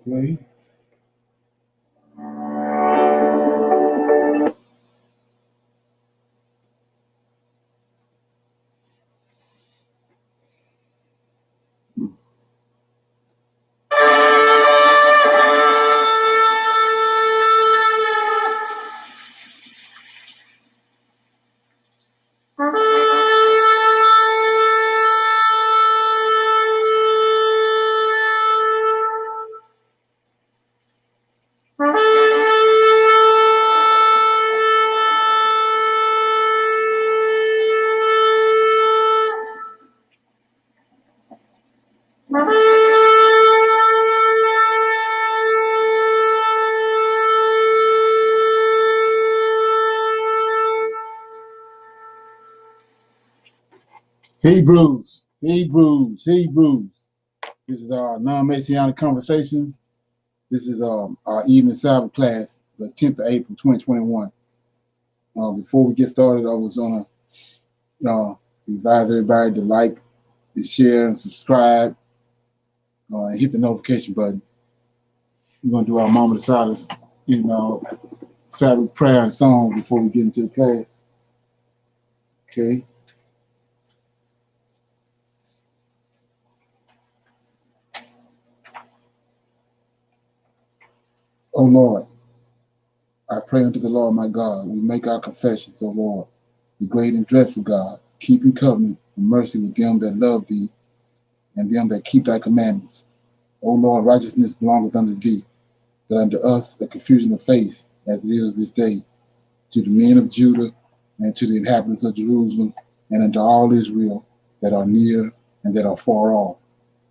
Okay. Hebrews, Hebrews, Hebrews. This is our non-Messianic conversations. This is our evening Sabbath class, the 10th of April, 2021. Before we get started, I was gonna advise everybody to like, to share, and subscribe, and hit the notification button. We're gonna do our moment of silence in Sabbath prayer and song before we get into the class. Okay. Oh Lord, I pray unto the Lord my God. We make our confessions, O Lord, the great and dreadful God, keeping covenant and mercy with them that love thee and them that keep thy commandments. O Lord, righteousness belongeth unto thee, but unto us the confusion of face, as it is this day, to the men of Judah and to the inhabitants of Jerusalem, and unto all Israel that are near and that are far off,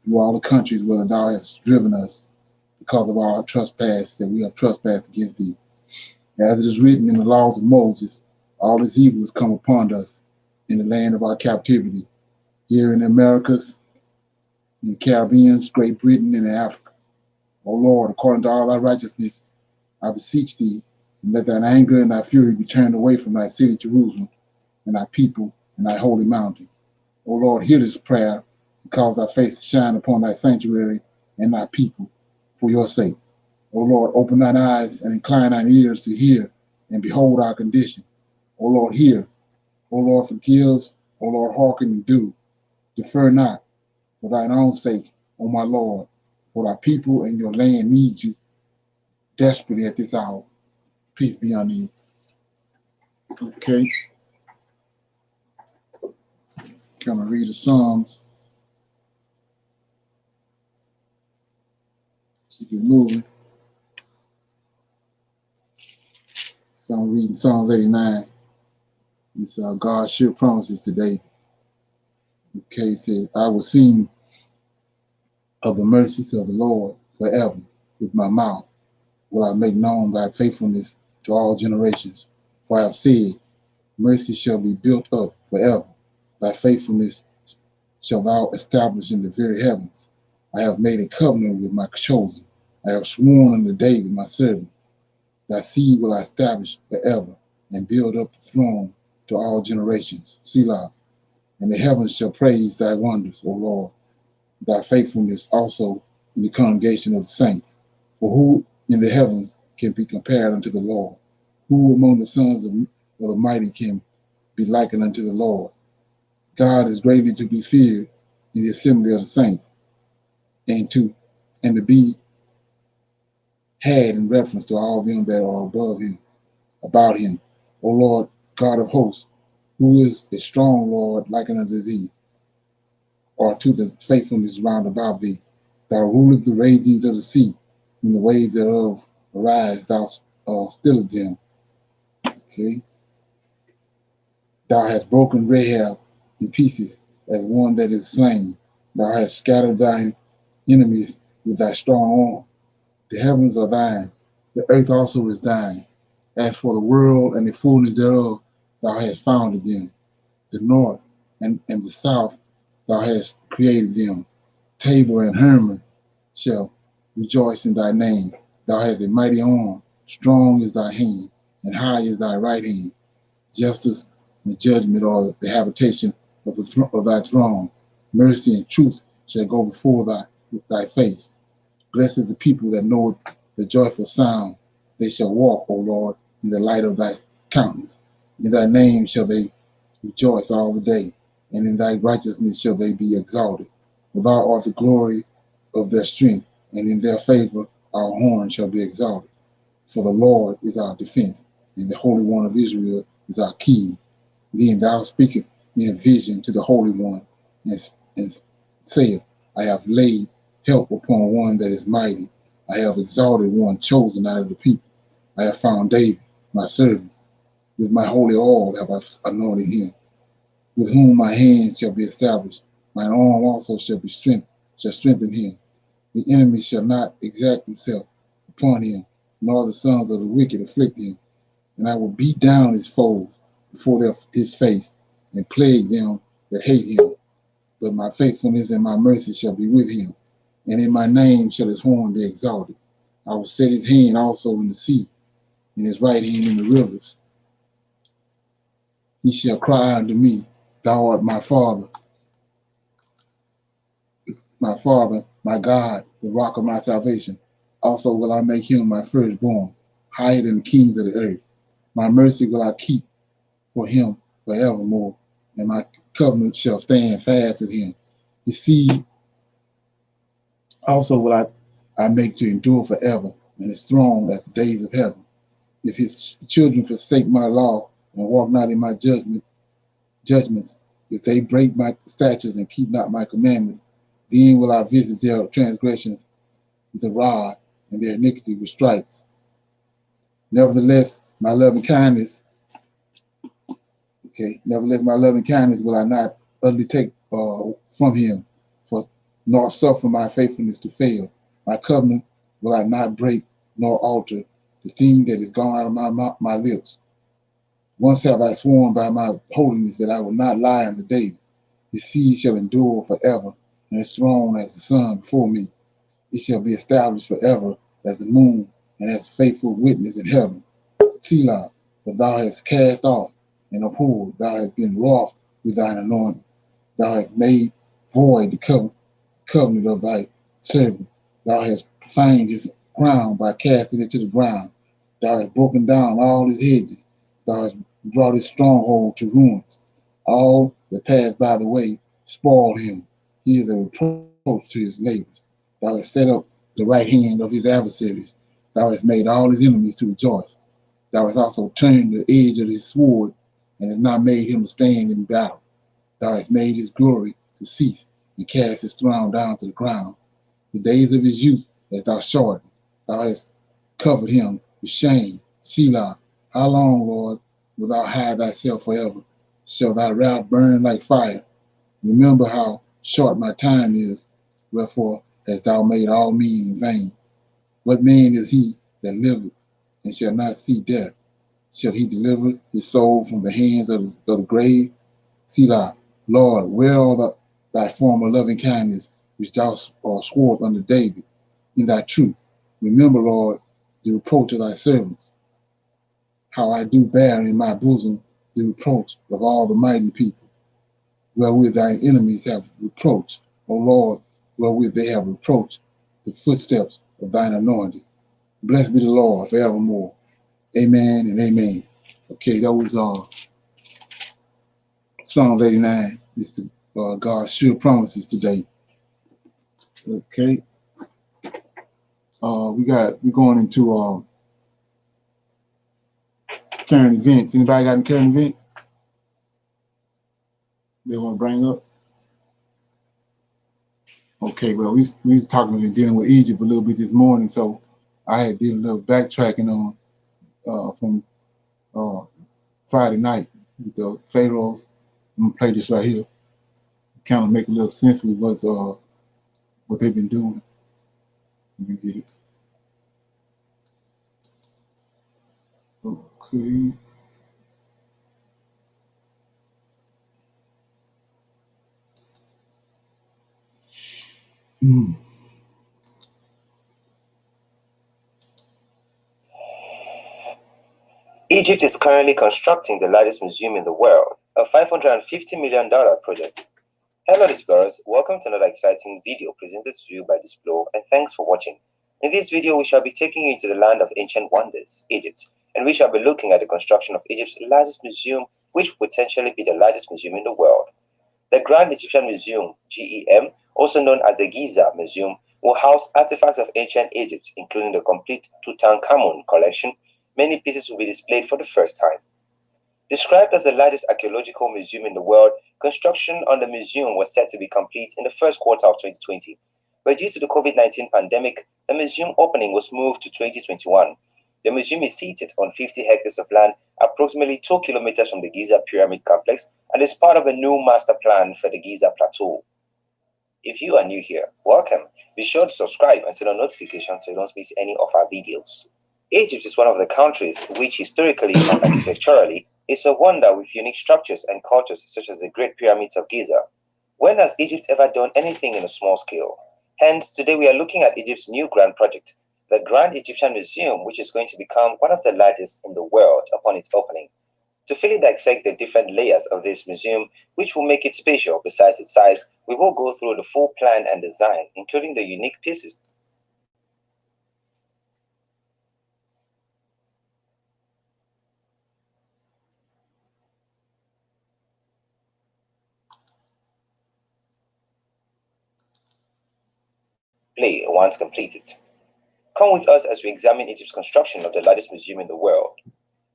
through all the countries whither thou hast driven us, because of our trespass that we have trespassed against thee. As it is written in the laws of Moses, all this evil has come upon us in the land of our captivity, here in the Americas, in the Caribbean, Great Britain, and in Africa. O Lord, according to all thy righteousness, I beseech thee, and let thine anger and thy fury be turned away from thy city Jerusalem, and thy people, and thy holy mountain. O Lord, hear this prayer, and cause thy face to shine upon thy sanctuary and thy people, for your sake. O Lord, open thine eyes and incline thine ears to hear and behold our condition. O Lord, hear. O Lord, forgive. O Lord, hearken and do. Defer not, for thine own sake, O my Lord, for thy people and your land needs you desperately at this hour. Peace be unto you. Okay. Come and read the Psalms. Keep it moving. So I'm reading Psalms 89. It's God's sure promises today. Okay, it says, I will sing of the mercies of the Lord forever. With my mouth will I make known thy faithfulness to all generations. For I have said, mercy shall be built up forever. Thy faithfulness shall thou establish in the very heavens. I have made a covenant with my chosen. I have sworn unto David my servant. Thy seed will I establish forever, and build up the throne to all generations. Selah. And the heavens shall praise thy wonders, O Lord, thy faithfulness also in the congregation of the saints. For who in the heavens can be compared unto the Lord? Who among the sons of the mighty can be likened unto the Lord? God is greatly to be feared in the assembly of the saints, and to be had in reference to all them that are above him, about him. O Lord, God of hosts, who is a strong Lord likened unto thee, or to the faithfulness round about thee? Thou rulest the ragings of the sea, and the waves thereof arise, thou stillest them. Okay. Thou hast broken Rahab in pieces as one that is slain. Thou hast scattered thine enemies with thy strong arm. The heavens are thine, the earth also is thine. As for the world and the fullness thereof, thou hast founded them. The north and the south, thou hast created them. Tabor and Hermon shall rejoice in thy name. Thou hast a mighty arm, strong is thy hand, and high is thy right hand. Justice and judgment are the habitation of thy throne. Mercy and truth shall go before thy face. Blessed is the people that know the joyful sound. They shall walk, O Lord, in the light of thy countenance. In thy name shall they rejoice all the day, and in thy righteousness shall they be exalted. For thou art the glory of their strength, and in their favor our horn shall be exalted. For the Lord is our defense, and the Holy One of Israel is our king. Then thou speakest in a vision to the Holy One, and saith, I have laid help upon one that is mighty. I have exalted one chosen out of the people. I have found David, my servant. With my holy oil have I anointed him, with whom my hands shall be established. Mine arm also shall strengthen him. The enemy shall not exact himself upon him, nor the sons of the wicked afflict him. And I will beat down his foes before his face, and plague them that hate him. But my faithfulness and my mercy shall be with him, and in my name shall his horn be exalted. I will set his hand also in the sea, and his right hand in the rivers. He shall cry unto me, Thou art my Father, my God, the rock of my salvation. Also will I make him my firstborn, higher than the kings of the earth. My mercy will I keep for him forevermore, and my covenant shall stand fast with him. His seed also will I make to endure forever, and his throne as the days of heaven. If his children forsake my law and walk not in my judgments, if they break my statutes and keep not my commandments, then will I visit their transgressions with a rod and their iniquity with stripes. Nevertheless, my loving kindness will I not utterly take from him, nor suffer my faithfulness to fail. My covenant will I not break nor alter, the thing that is gone out of my lips. Once have I sworn by my holiness that I will not lie unto David. His seed shall endure forever, and his throne as the sun before me. It shall be established forever as the moon, and as faithful witness in heaven. Selah, but thou hast cast off and abhorred, thou hast been wroth with thine anointing. Thou hast made void the covenant of thy servant. Thou hast profaned his ground by casting it to the ground. Thou hast broken down all his hedges. Thou hast brought his stronghold to ruins. All that pass by the way spoil him. He is a reproach to his neighbors. Thou hast set up the right hand of his adversaries. Thou hast made all his enemies to rejoice. Thou hast also turned the edge of his sword, and hast not made him stand in battle. Thou hast made his glory to cease, and cast his throne down to the ground. The days of his youth hast thou shortened. Thou hast covered him with shame. Selah, how long, Lord, wilt thou hide thyself forever? Shall thy wrath burn like fire? Remember how short my time is. Wherefore hast thou made all men in vain? What man is he that liveth and shall not see death? Shall he deliver his soul from the hands of the grave? Selah, Lord, where are thy former loving kindness, which thou swore unto David in thy truth? Remember, Lord, the reproach of thy servants, how I do bear in my bosom the reproach of all the mighty people, wherewith thine enemies have reproached, O Lord, wherewith they have reproached the footsteps of thine anointed. Blessed be the Lord forevermore. Amen and amen. Okay, that was Psalms 89. It's the God's sure promises today. Okay. We're going into current events. Anybody got any current events they want to bring up? Okay, well, we was talking and dealing with Egypt a little bit this morning, so I had did a little backtracking on from Friday night with the Pharaohs. I'm gonna play this right here, kind of make a little sense with what they've been doing. Let me get it. Okay. Egypt is currently constructing the largest museum in the world, a $550 million project. Hello explorers, welcome to another exciting video presented to you by Displo, and thanks for watching. In this video we shall be taking you into the land of ancient wonders, Egypt, and we shall be looking at the construction of Egypt's largest museum, which will potentially be the largest museum in the world. The Grand Egyptian Museum, GEM, also known as the Giza Museum, will house artifacts of ancient Egypt, including the complete Tutankhamun collection. Many pieces will be displayed for the first time. Described as the largest archaeological museum in the world, construction on the museum was set to be complete in the first quarter of 2020. But due to the COVID-19 pandemic, the museum opening was moved to 2021. The museum is seated on 50 hectares of land, approximately 2 kilometers from the Giza Pyramid Complex, and is part of a new master plan for the Giza Plateau. If you are new here, welcome. Be sure to subscribe and turn on notifications so you don't miss any of our videos. Egypt is one of the countries which historically and architecturally is a wonder with unique structures and cultures such as the Great Pyramids of Giza. When has Egypt ever done anything in a small scale? Hence, today we are looking at Egypt's new grand project, the Grand Egyptian Museum, which is going to become one of the largest in the world upon its opening. To fully dissect the different layers of this museum, which will make it special besides its size, we will go through the full plan and design, including the unique pieces play once completed. Come with us as we examine Egypt's construction of the largest museum in the world.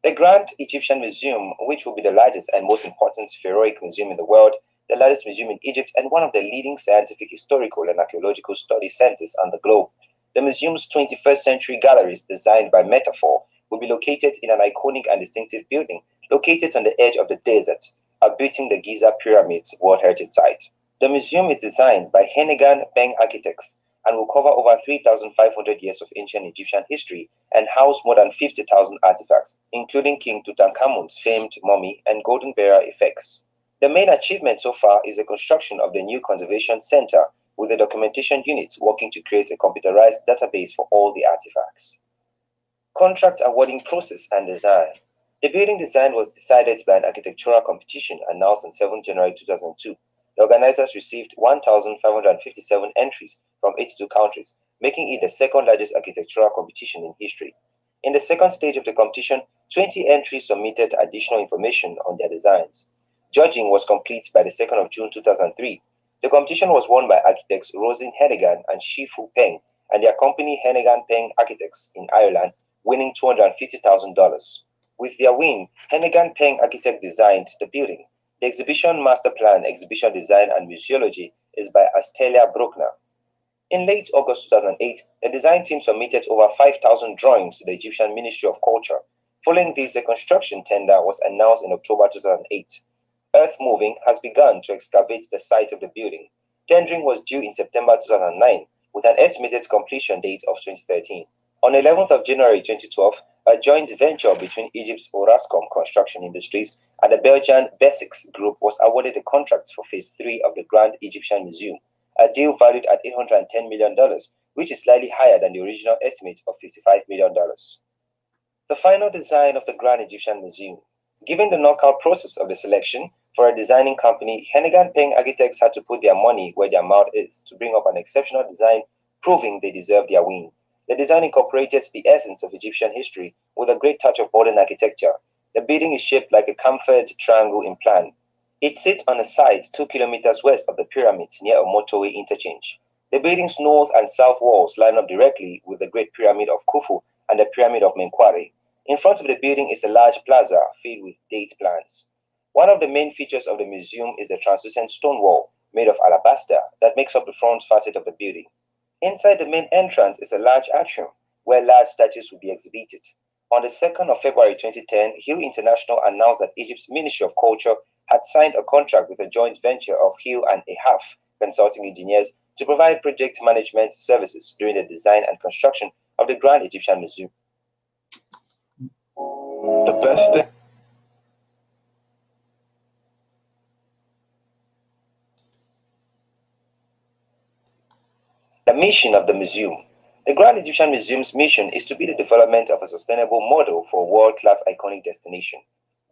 The Grand Egyptian Museum, which will be the largest and most important pharaohic museum in the world, the largest museum in Egypt, and one of the leading scientific, historical, and archaeological study centers on the globe. The museum's 21st century galleries, designed by Metaphor, will be located in an iconic and distinctive building located on the edge of the desert, abutting the Giza Pyramids World Heritage Site. The museum is designed by Hennegan Peng Architects and will cover over 3,500 years of ancient Egyptian history and house more than 50,000 artifacts, including King Tutankhamun's famed mummy and golden bearer effects. The main achievement so far is the construction of the new conservation center, with the documentation unit working to create a computerized database for all the artifacts. Contract awarding process and design. The building design was decided by an architectural competition announced on 7 January 2002. The organizers received 1,557 entries from 82 countries, making it the second largest architectural competition in history. In the second stage of the competition, 20 entries submitted additional information on their designs. Judging was complete by the 2nd of June 2003. The competition was won by architects Rosin Hennegan and Shifu Peng and their company Hennegan Peng Architects in Ireland, winning $250,000. With their win, Hennegan Peng Architect designed the building. The exhibition master plan, exhibition design, and museology is by Astelia Bruckner. In late August 2008, the design team submitted over 5,000 drawings to the Egyptian Ministry of Culture. Following this, the construction tender was announced in October 2008. Earth moving has begun to excavate the site of the building. Tendering was due in September 2009, with an estimated completion date of 2013. On 11th of January 2012, a joint venture between Egypt's Orascom Construction Industries and the Belgian Besics Group was awarded the contract for Phase 3 of the Grand Egyptian Museum, a deal valued at $810 million, which is slightly higher than the original estimate of $55 million. The final design of the Grand Egyptian Museum. Given the knockout process of the selection for a designing company, Hennegan Peng Architects had to put their money where their mouth is to bring up an exceptional design, proving they deserve their win. The design incorporated the essence of Egyptian history with a great touch of modern architecture. The building is shaped like a chamfered triangle in plan. It sits on a site 2 kilometers west of the pyramids near a motorway interchange. The building's north and south walls line up directly with the Great Pyramid of Khufu and the Pyramid of Menkaure. In front of the building is a large plaza filled with date plants. One of the main features of the museum is the translucent stone wall made of alabaster that makes up the front facade of the building. Inside the main entrance is a large atrium where large statues will be exhibited. On the 2nd of February 2010, Hill International announced that Egypt's Ministry of Culture had signed a contract with a joint venture of Hill and a half consulting engineers to provide project management services during the design and construction of the Grand Egyptian Museum. The best thing. The mission of the museum. The Grand Egyptian Museum's mission is to be the development of a sustainable model for a world-class iconic destination.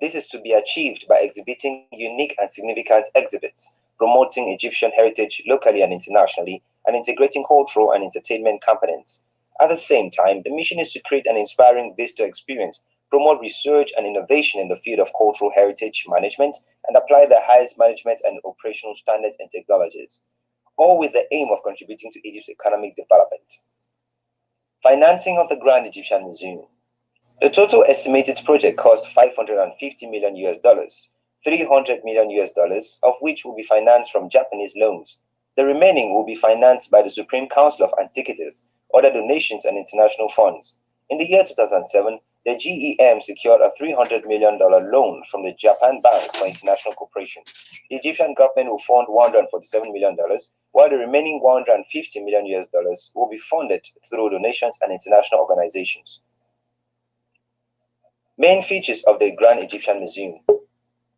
This is to be achieved by exhibiting unique and significant exhibits, promoting Egyptian heritage locally and internationally, and integrating cultural and entertainment components. At the same time, the mission is to create an inspiring visitor experience, promote research and innovation in the field of cultural heritage management, and apply the highest management and operational standards and technologies, all with the aim of contributing to Egypt's economic development. Financing of the Grand Egyptian Museum. The total estimated project cost 550 million US dollars, 300 million US dollars of which will be financed from Japanese loans. The remaining will be financed by the Supreme Council of Antiquities, other donations and international funds. In the year 2007, the GEM secured a $300 million loan from the Japan Bank for International Cooperation. The Egyptian government will fund $147 million, while the remaining $150 million US dollars will be funded through donations and international organizations. Main features of the Grand Egyptian Museum.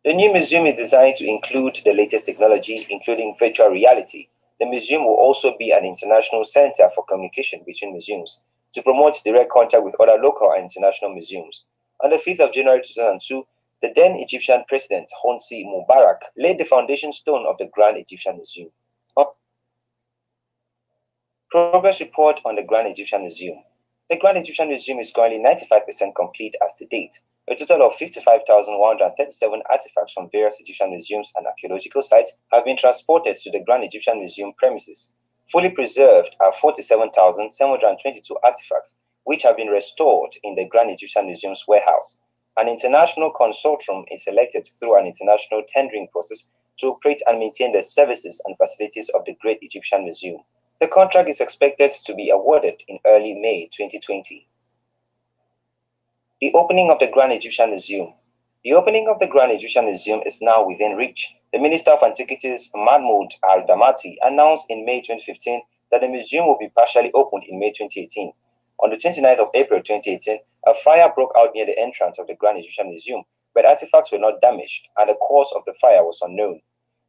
The new museum is designed to include the latest technology, including virtual reality. The museum will also be an international center for communication between museums to promote direct contact with other local and international museums. On the 5th of January 2002, the then Egyptian President Hosni Mubarak laid the foundation stone of the Grand Egyptian Museum. Progress report on the Grand Egyptian Museum. The Grand Egyptian Museum is currently 95% complete as to date. A total of 55,137 artifacts from various Egyptian museums and archaeological sites have been transported to the Grand Egyptian Museum premises. Fully preserved are 47,722 artifacts, which have been restored in the Grand Egyptian Museum's warehouse. An international consortium is selected through an international tendering process to operate and maintain the services and facilities of the Great Egyptian Museum. The contract is expected to be awarded in early May 2020. The opening of the Grand Egyptian Museum. The opening of the Grand Egyptian Museum is now within reach. The Minister of Antiquities, Mahmoud Al-Damati, announced in May 2015 that the museum will be partially opened in May 2018. On the 29th of April 2018, a fire broke out near the entrance of the Grand Egyptian Museum, but artifacts were not damaged, and the cause of the fire was unknown.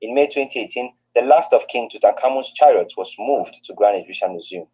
In May 2018, the last of King Tutankhamun's chariot was moved to Grand Egyptian Museum.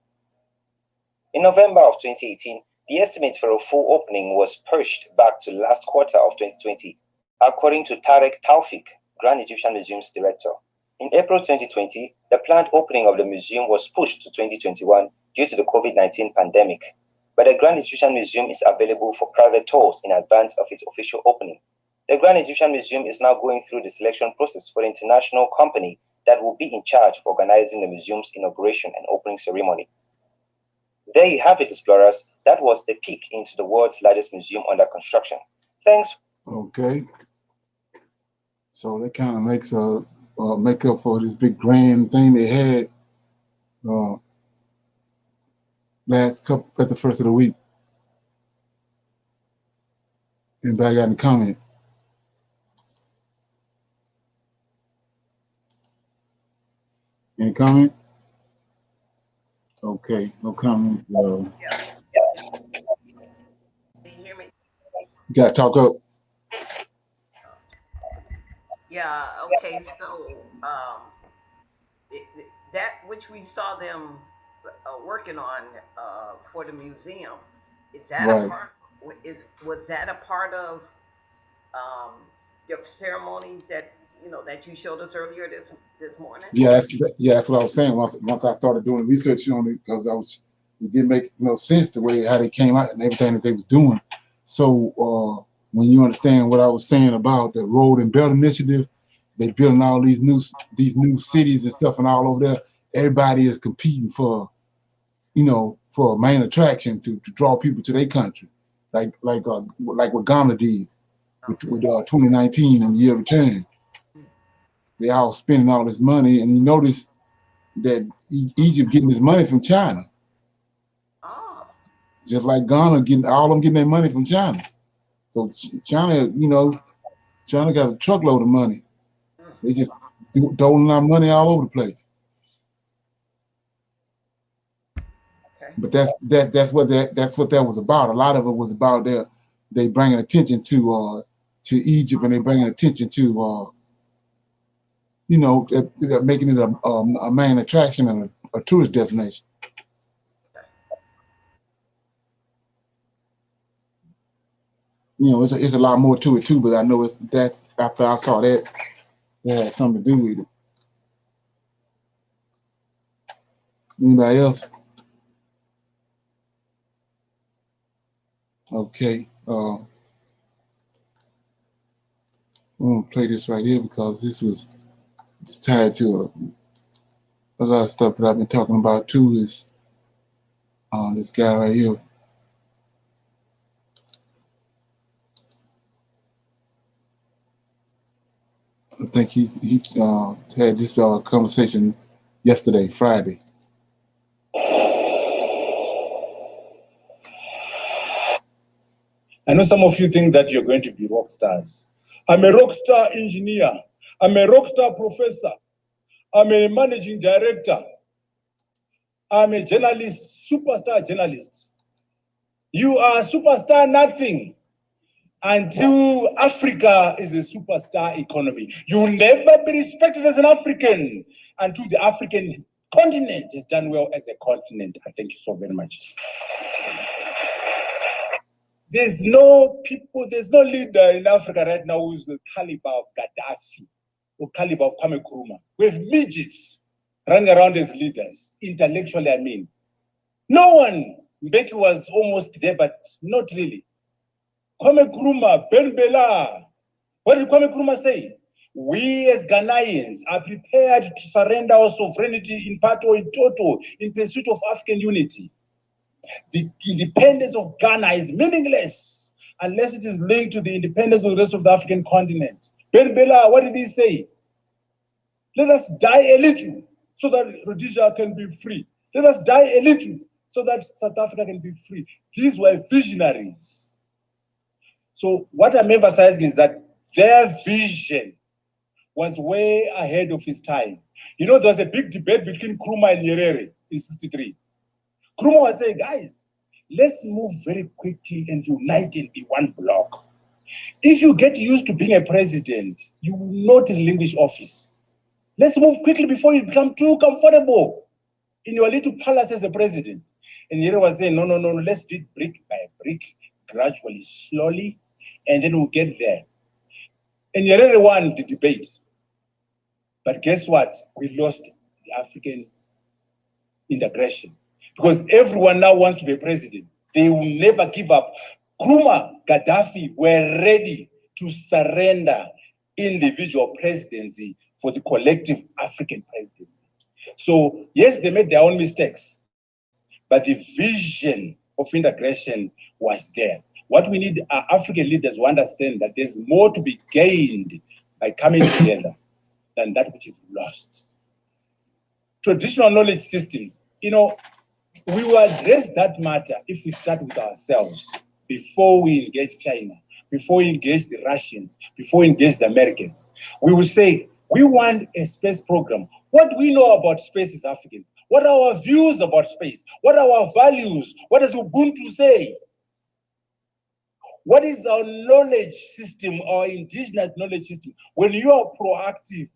In November of 2018, the estimate for a full opening was pushed back to last quarter of 2020, according to Tarek Taufik, Grand Egyptian Museum's director. In April 2020, the planned opening of the museum was pushed to 2021 due to the COVID-19 pandemic, but the Grand Egyptian Museum is available for private tours in advance of its official opening. The Grand Egyptian Museum is now going through the selection process for the international company that will be in charge of organizing the museum's inauguration and opening ceremony. There you have it, explorers. That was a peek into the world's largest museum under construction. Thanks. Okay. So that kind of makes a make up for this big grand thing they had that's the first of the week. Anybody got any comments? Any comments? Okay, no comments. Can you hear me? You gotta talk up. Yeah, okay, so that which we saw them working on for the museum, is that Right. a part, was that a part of your ceremonies that that you showed us earlier this morning? Yeah, that's what I was saying. Once I started doing research on it, because it didn't make no sense the way how they came out and everything that they was doing. So when you understand what I was saying about the Road and Belt Initiative, they building all these new cities and stuff and all over there. Everybody is competing for a main attraction to draw people to their country, like what Ghana did with 2019 in the year of return. They all spending all this money, and you notice that Egypt getting this money from China. Oh. Just like Ghana getting their money from China. So China, China got a truckload of money. They just doling out money all over the place. Okay. But that's what that was about. A lot of it was about they bringing attention to Egypt, and they bringing attention to they're making it a main attraction and a tourist destination. It's a lot more to it too, but I know that's after I saw that, it had something to do with it. Anybody else? Okay. I'm gonna play this right here because it's tied to a lot of stuff that I've been talking about too. Is this guy right here. I think he had this conversation yesterday, Friday. I know some of you think that you're going to be rock stars. I'm a rock star engineer. I'm a rock star professor. I'm a managing director. I'm a journalist, superstar journalist. You are superstar nothing until Africa is a superstar economy. You will never be respected as an African until the African continent is done well as a continent. I thank you so very much. There's no leader in Africa right now who's the caliber of Gaddafi or caliber of Kwame Nkrumah. We have midgets running around as leaders, intellectually, I mean. No one. Mbeki was almost there, but not really. Kwame Nkrumah, Ben Bella. What did Kwame Nkrumah say? We as Ghanaians are prepared to surrender our sovereignty in part or in total in pursuit of African unity. The independence of Ghana is meaningless unless it is linked to the independence of the rest of the African continent. Ben Bella, what did he say? Let us die a little so that Rhodesia can be free. Let us die a little so that South Africa can be free. These were visionaries. So what I'm emphasizing is that their vision was way ahead of his time. You know, there was a big debate between Nkrumah and Nyerere in '63. Nkrumah was saying, guys, let's move very quickly and unite and be one block. If you get used to being a president, you will not relinquish office. Let's move quickly before you become too comfortable in your little palace as a president. And Nyerere was saying, no, let's do it brick by brick, gradually, slowly, and then we'll get there. And Nyerere won the debate. But guess what? We lost the African integration. Because everyone now wants to be president. They will never give up. Nkrumah, Gaddafi were ready to surrender individual presidency for the collective African presidency. So, yes, they made their own mistakes, but the vision of integration was there. What we need are African leaders who understand that there's more to be gained by coming together than that which is lost. Traditional knowledge systems, you know, we will address that matter if we start with ourselves before we engage China, before we engage the Russians, before we engage the Americans. We will say, we want a space program. What do we know about space as Africans? What are our views about space? What are our values? What does Ubuntu say? What is our knowledge system, our indigenous knowledge system? When you are proactive,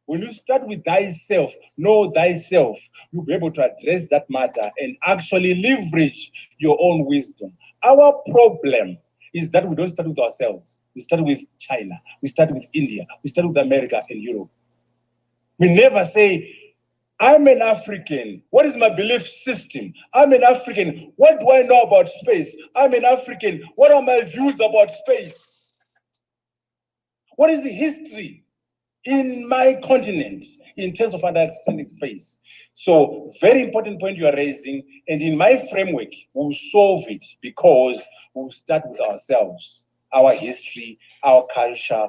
when you start with thyself, know thyself, you'll be able to address that matter and actually leverage your own wisdom. Our problem is that we don't start with ourselves. We start with China. We start with India. We start with America and Europe. We never say, I'm an African. What is my belief system? I'm an African. What do I know about space? I'm an African. What are my views about space? What is the history in my continent in terms of understanding space? So, very important point you are raising. And in my framework, we'll solve it because we'll start with ourselves, our history, our culture,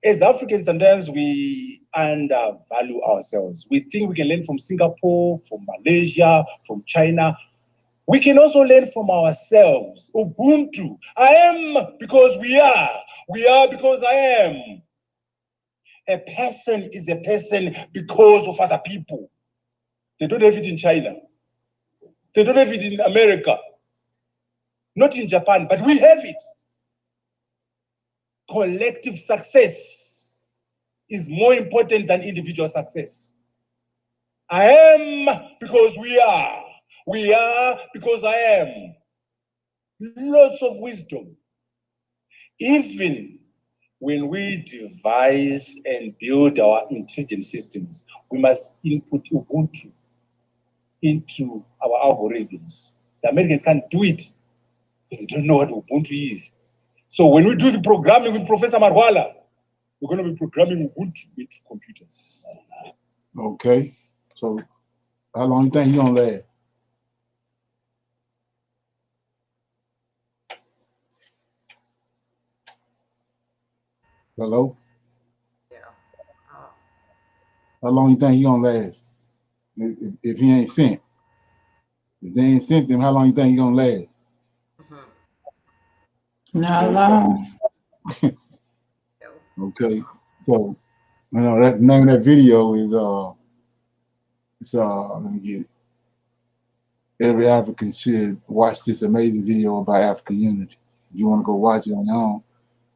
as Africans, sometimes we undervalue ourselves. We think we can learn from Singapore, from Malaysia, from China. We can also learn from ourselves. Ubuntu. I am because we are. We are because I am. A person is a person because of other people. They don't have it in China. They don't have it in America. Not in Japan, but we have it. Collective success is more important than individual success. I am because we are. We are because I am. Lots of wisdom. Even when we devise and build our intelligent systems, we must input Ubuntu. into our algorithms. The Americans can't do it because they don't know what Ubuntu is. So when we do the programming with Professor Marwala, we're going to be programming Ubuntu into computers. Okay. So how long you think you gonna last? Hello? Yeah. How long you think you gonna last? If he ain't sent. If they ain't sent him, how long you think he gonna last? Not long. Okay. So, you know, that name of that video is let me get it. Every African should watch this amazing video about African unity. If you want to go watch it on your own.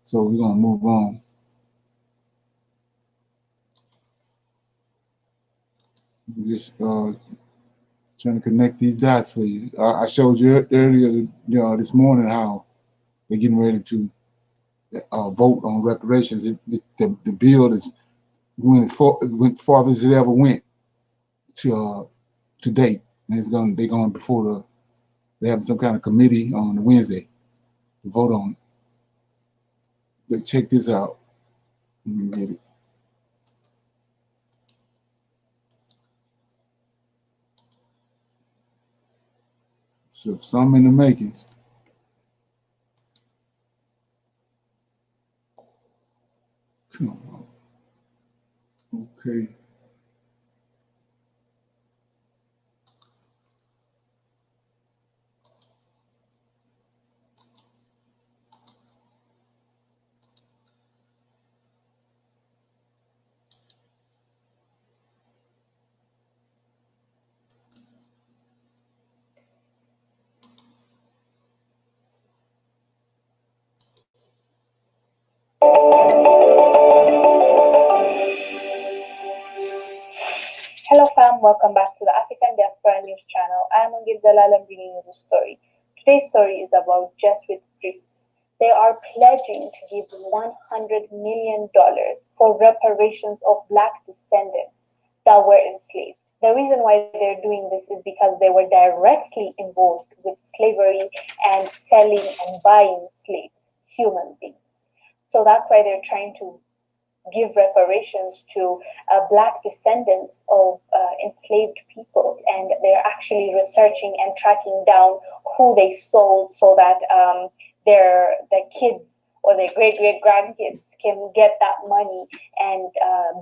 So we're gonna move on. Just trying to connect these dots for you. I showed you earlier, this morning how they're getting ready to vote on reparations. The bill is went farther as it ever went to date, and they're going before they have some kind of committee on Wednesday to vote on it. But check this out. Let me get it. So some in the making. Come on. Okay. Hello fam, welcome back to the African Diaspora News Channel. I am Ongid Zalal and bringing you the story. Today's story is about Jesuit priests. They are pledging to give $100 million for reparations of Black descendants that were enslaved. The reason why they're doing this is because they were directly involved with slavery and selling and buying slaves, human beings. So that's why they're trying to give reparations to Black descendants of enslaved people, and they're actually researching and tracking down who they sold so that their kids or their great grandkids can get that money and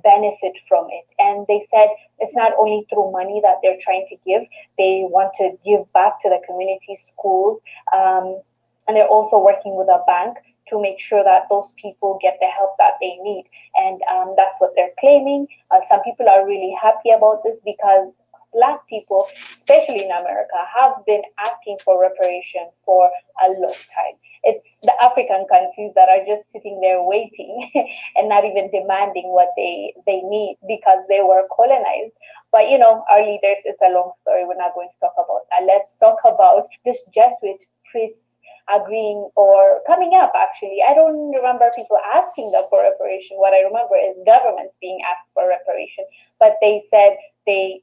benefit from it. And they said it's not only through money that they're trying to give; they want to give back to the community, schools, and they're also working with a bank to make sure that those people get the help that they need. And that's what they're claiming. Some people are really happy about this because Black people, especially in America, have been asking for reparation for a long time. It's the African countries that are just sitting there waiting and not even demanding what they need because they were colonized. But our leaders, it's a long story. We're not going to talk about that. Let's talk about this Jesuit priest agreeing or coming up. Actually, I don't remember people asking them for reparation. What I remember is governments being asked for reparation, but they said they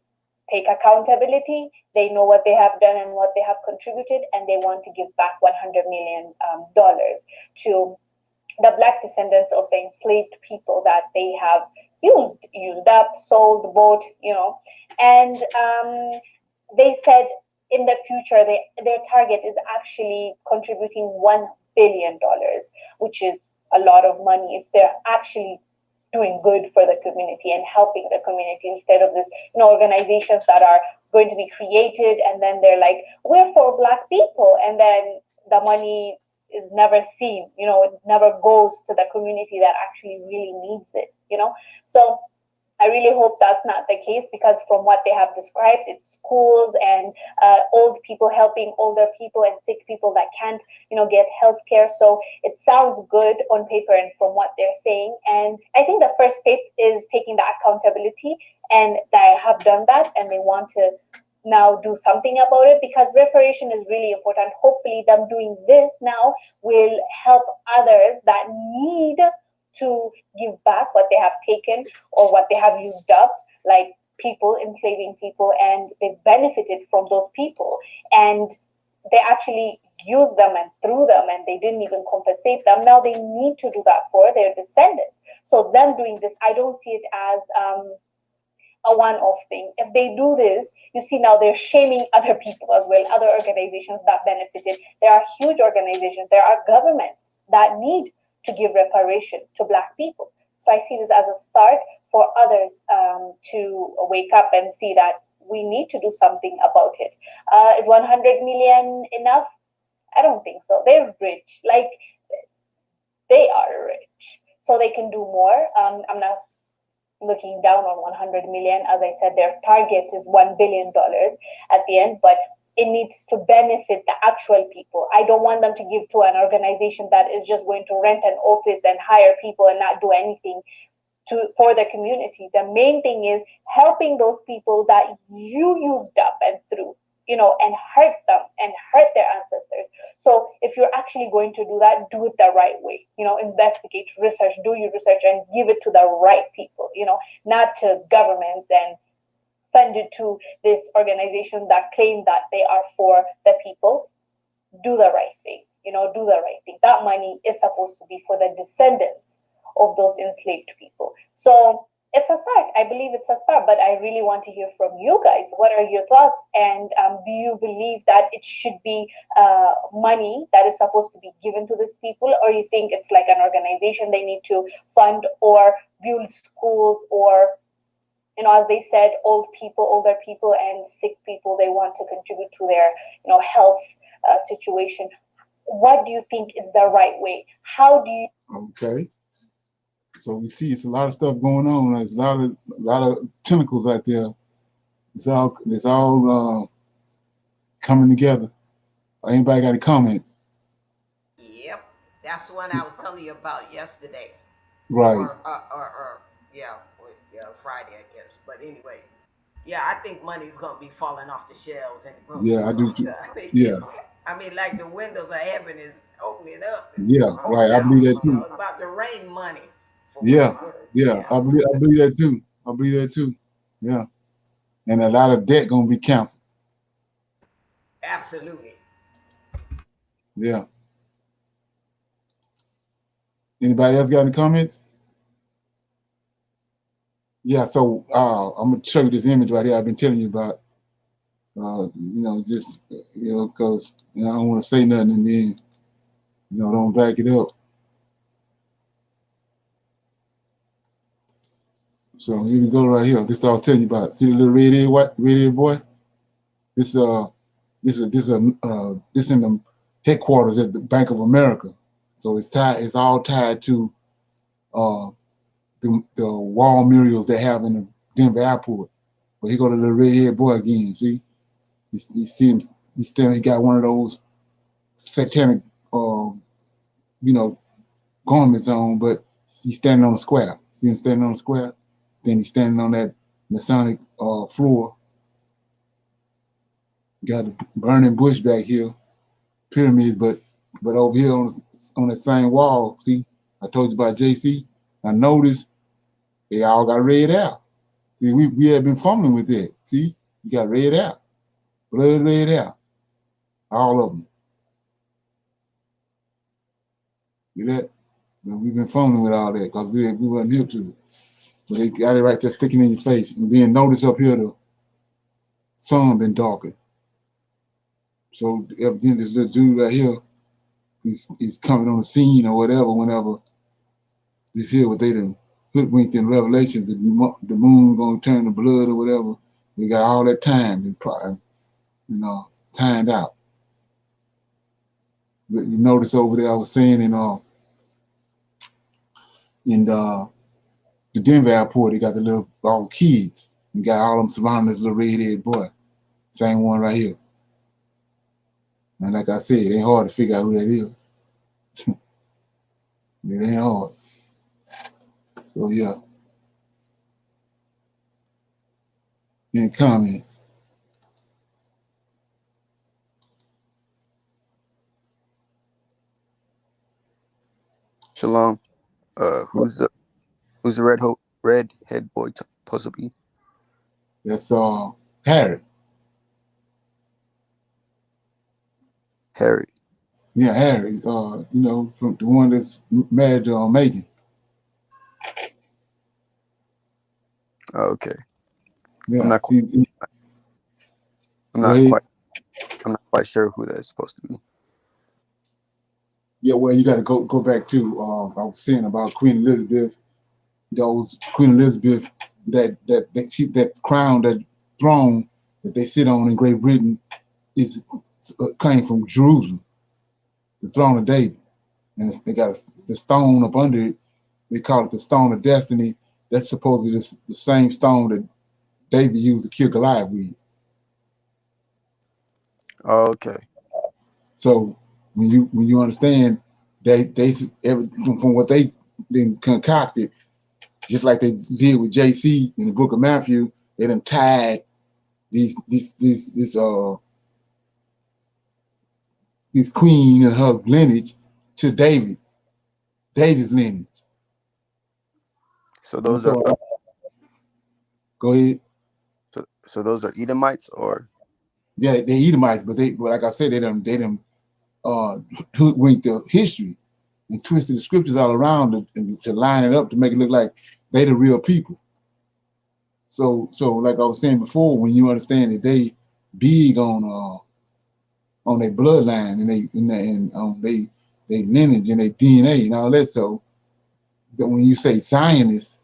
take accountability, they know what they have done and what they have contributed, and they want to give back $100 million to the Black descendants of the enslaved people that they have used up, sold, bought, and they said in the future their target is actually contributing $1 billion, which is a lot of money if they're actually doing good for the community and helping the community instead of this organizations that are going to be created and then they're like, we're for Black people, and then the money is never seen, it never goes to the community that actually really needs it. So I really hope that's not the case, because from what they have described, it's schools and old people helping older people and sick people that can't, get health care. So it sounds good on paper and from what they're saying. And I think the first step is taking the accountability, and they have done that, and they want to now do something about it, because reparation is really important. Hopefully them doing this now will help others that need to give back what they have taken or what they have used up, like people, enslaving people, and they benefited from those people, and they actually used them and threw them, and they didn't even compensate them. Now they need to do that for their descendants. So them doing this, I don't see it as a one-off thing. If they do this, you see now they're shaming other people as well, other organizations that benefited. There are huge organizations, there are governments that need to give reparation to Black people. So I see this as a start for others to wake up and see that we need to do something about it. Is 100 million enough? I don't think so. They're rich, like they are rich, so they can do more. I'm not looking down on 100 million. As I said, their target is $1 billion at the end, but it needs to benefit the actual people. I don't want them to give to an organization that is just going to rent an office and hire people and not do anything for the community. The main thing is helping those people that you used up and threw, and hurt them and hurt their ancestors. So if you're actually going to do that, do it the right way. Investigate, research, do your research, and give it to the right people. Not to governments and send it to this organization that claim that they are for the people. Do the right thing. Do the right thing. That money is supposed to be for the descendants of those enslaved people. So it's a start. I believe it's a start, but I really want to hear from you guys. What are your thoughts? And do you believe that it should be money that is supposed to be given to these people, or you think it's like an organization they need to fund or build schools, or as they said, older people and sick people, they want to contribute to their health situation. What do you think is the right way? How do you? Okay. So we see it's a lot of stuff going on. There's a lot of tentacles out there. It's all coming together. Anybody got any comments? Yep, that's the one I was telling you about yesterday. Right. Or yeah, Friday, I guess. But anyway, yeah, I think money's gonna be falling off the shelves and Yeah, I do too. Yeah. I mean, like the windows of heaven is opening up and Yeah. Right. pouring I out. believe that too. It's about to rain money. For Yeah. what it's worth. Yeah. I believe that too. I believe that too. Yeah. And a lot of debt gonna be canceled. Absolutely. Yeah. Anybody else got any comments? Yeah. So I'm gonna show you this image right here. I've been telling you about. Just because I don't want to say nothing and then don't back it up. So here we go right here. This is all I'll tell you about. See the little red-head boy? This is in the headquarters at the Bank of America. So it's all tied to the wall murals they have in the Denver airport. But here go the little red-head boy again. See? You see him, he got one of those satanic garments on, but he's standing on a square. See him standing on a square? Then he's standing on that Masonic floor. Got a burning bush back here, pyramids, but over here on the same wall, see, I told you about JC. I noticed they all got red out. See, we had been fumbling with that. See, you got red out, blood red out, all of them. See that? But we've been fumbling with all that because we weren't here to it. But they got it right there sticking in your face. And then notice up here the sun been darker. So evidently this little dude right here, he's coming on the scene or whatever whenever this here was they done hoodwinked in Revelations, the moon gonna turn to blood or whatever. They got all that time and timed out. But you notice over there I was saying in the Denver airport, they got the little all kids. You got all them surrounding this little red-headed boy. Same one right here. And like I said, it ain't hard to figure out who that is. It ain't hard. So yeah. Any comments? Shalom. Who's the red head boy supposed to be? That's Harry. Harry. Yeah, Harry. From the one that's married to Megan. Okay. I'm Yeah. not. I'm Go not ahead. quite. I'm not quite sure who that's supposed to be. Yeah, well, you got to go back to I was saying about Queen Elizabeth. Those Queen Elizabeth, that crown, that throne that they sit on in Great Britain is came from Jerusalem, the throne of David, and they got the stone up under it. They call it the stone of destiny. That's supposedly the same stone that David used to kill Goliath with. Okay. So when you understand they from what they then concocted, just like they did with JC in the book of Matthew, they done tied this queen and her lineage to David's lineage. So And those are so go ahead. so those are Edomites, or Yeah, they Edomites, but like I said, they done uh hoodwinked the history and twisted the scriptures all around and to line it up to make it look like they the real people. So like I was saying before, when you understand that they big on their bloodline and they lineage and their DNA and all that, so that when you say Zionist,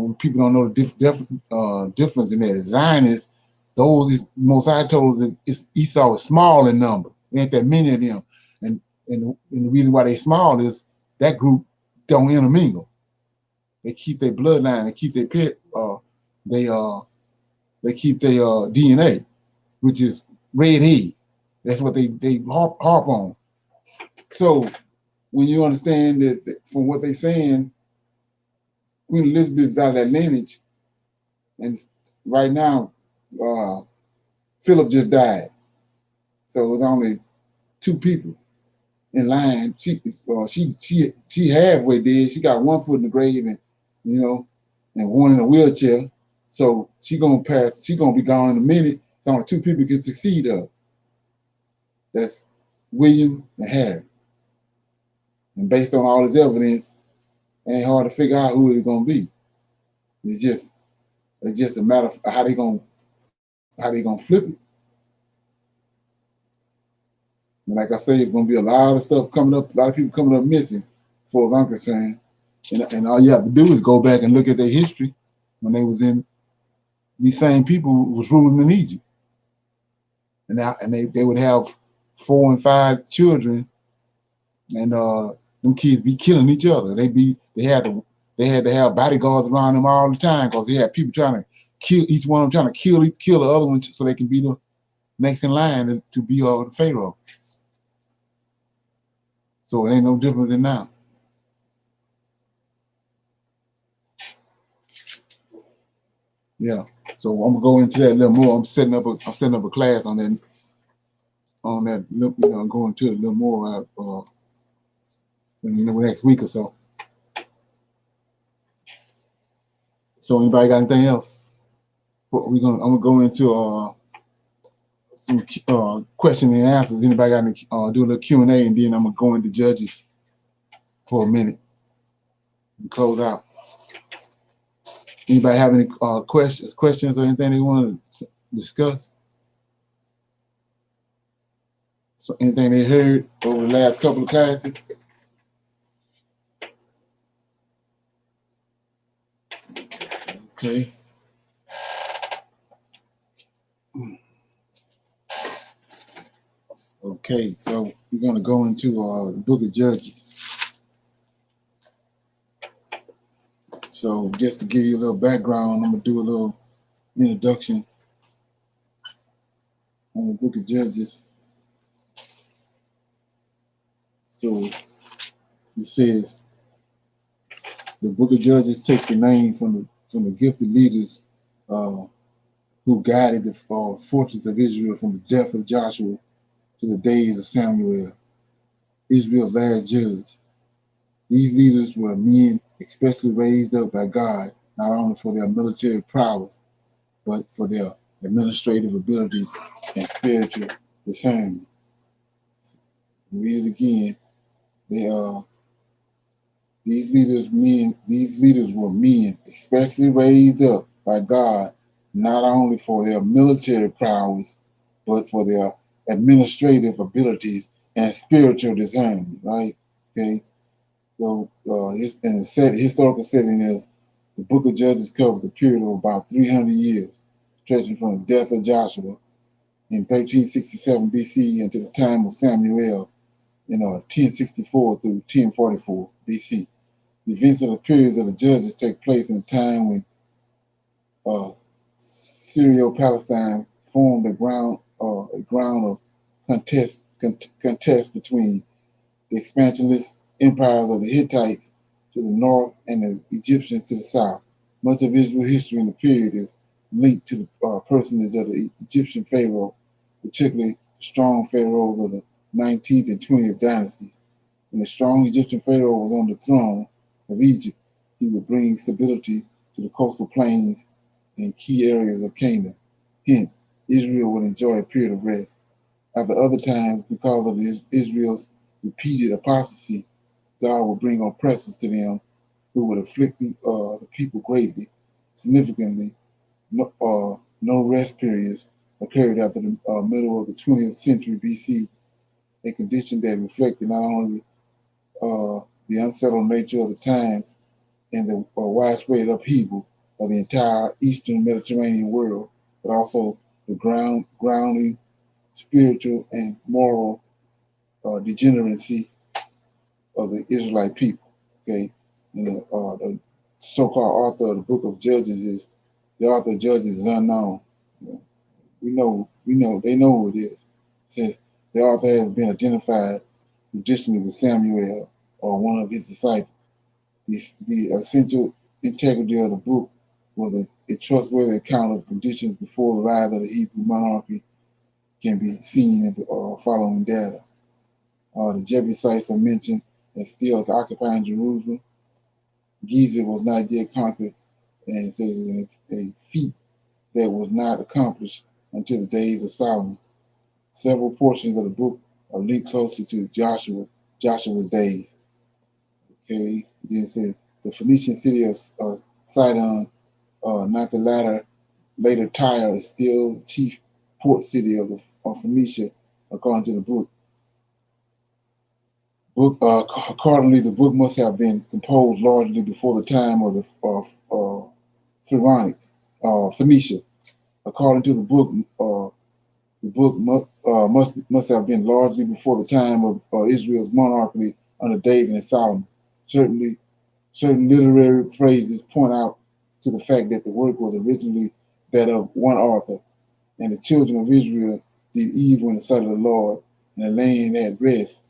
when people don't know the difference in that. Zionists, those is Most High told us that Esau is small in number. There ain't that many of them, and the reason why they small is that group don't intermingle. They keep their bloodline. They keep their they they keep their DNA, which is red head. That's what they harp on. So when you understand that from what they're saying, Queen Elizabeth is out of that lineage, and right now, uh, Philip just died, so it was only two people in line. She halfway dead. She got one foot in the grave, and you know, and one in a wheelchair. So she gonna pass. She gonna be gone in a minute. It's only two people can succeed her. That's William and Harry. And based on all this evidence, it ain't hard to figure out who it's gonna be. It's just it's just a matter of how they gonna flip it. And like I say, it's gonna be a lot of stuff coming up, a lot of people coming up missing, as far as I'm concerned. And all you have to do is go back and look at their history when they was in these same people was ruling in Egypt, and they would have 4 and 5 children, and them kids be killing each other. They had to have bodyguards around them all the time because they had people trying to kill each one of them, trying to kill the other one so they can be the next in line to be the Pharaoh. So it ain't no difference in now. Yeah. So I'm gonna go into that a little more. I'm setting up a class on that. Going to it a little more in the next week or so. So anybody got anything else? I'm gonna go into some question and answers. Anybody got any, do a little Q&A, and then I'm gonna go into Judges for a minute and close out. Anybody have any questions or anything they want to discuss? So anything they heard over the last couple of classes? Okay. Okay, so we're gonna go into the book of Judges. So just to give you a little background, I'm gonna do a little introduction on the book of Judges. So it says the book of Judges takes the name from the gifted leaders uh, who guided the fortress of Israel from the death of Joshua to the days of Samuel, Israel's last judge. These leaders were men especially raised up by God, not only for their military prowess, but for their administrative abilities and spiritual discernment. Read it again. They these leaders were men, especially raised up by God, not only for their military prowess, but for their administrative abilities and spiritual discernment. Right? Okay. So, and the historical setting is the Book of Judges covers a period of about 300 years, stretching from the death of Joshua in 1367 BC until the time of Samuel in 1064 through 1044 BC. The events of the periods of the judges take place in a time when Syrio-Palestine formed a ground of contest between the expansionist empires of the Hittites to the north and the Egyptians to the south. Much of Israel's history in the period is linked to the personage of the Egyptian pharaoh, particularly the strong pharaohs of the 19th and 20th dynasties. When the strong Egyptian pharaoh was on the throne of Egypt, he would bring stability to the coastal plains and key areas of Canaan. Hence, Israel would enjoy a period of rest. After other times, because of Israel's repeated apostasy, God would bring oppressors to them who would afflict the people greatly. Significantly, no rest periods occurred after the middle of the 20th century BC, a condition that reflected not only the unsettled nature of the times and the widespread upheaval of the entire eastern Mediterranean world, but also the grounding spiritual and moral degeneracy of the Israelite people. Okay, and the so-called author of the Book of Judges is the author of Judges is unknown. They know who it is. It says the author has been identified traditionally with Samuel or one of his disciples. The essential integrity of the book was a trustworthy account of conditions before the rise of the Hebrew monarchy can be seen in the following data. The Jebusites are mentioned as still occupying Jerusalem. Gezer was not yet conquered, and it says a feat that was not accomplished until the days of Solomon. Several portions of the book are linked closely to Joshua's days. Okay, then it says the Phoenician city of Sidon, not the later Tyre, is still the chief port city of Phoenicia, according to the book. Accordingly, the book must have been composed largely before the time of the Pharaonics, Phoenicia. According to the book must have been largely before the time of Israel's monarchy under David and Solomon. Certain literary phrases point out to the fact that the work was originally that of one author, and the children of Israel did evil in the sight of the Lord, and the land had rest.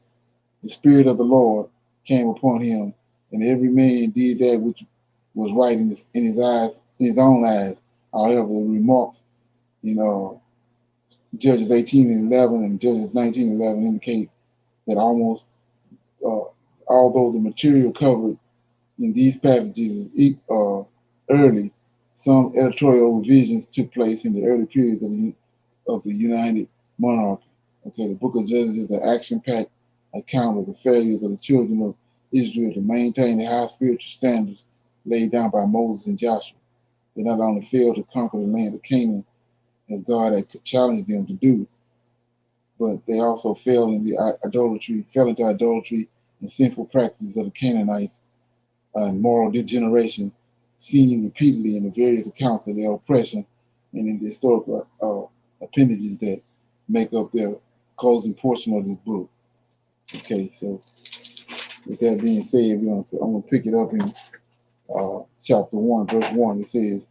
The Spirit of the Lord came upon him, and every man did that which was right in his own eyes. However, the remarks in Judges 18:11 and Judges 19:11 indicate that although the material covered in these passages is early, some editorial revisions took place in the early periods of the United Monarchy. Okay, the Book of Judges is an action-packed account of the failures of the children of Israel to maintain the high spiritual standards laid down by Moses and Joshua. They not only failed to conquer the land of Canaan as God had challenged them to do, but they also fell into idolatry and sinful practices of the Canaanites and moral degeneration, seen repeatedly in the various accounts of their oppression and in the historical appendages that make up their closing portion of this book. Okay, so with that being said, I'm going to pick it up in chapter 1, verse 1. It says,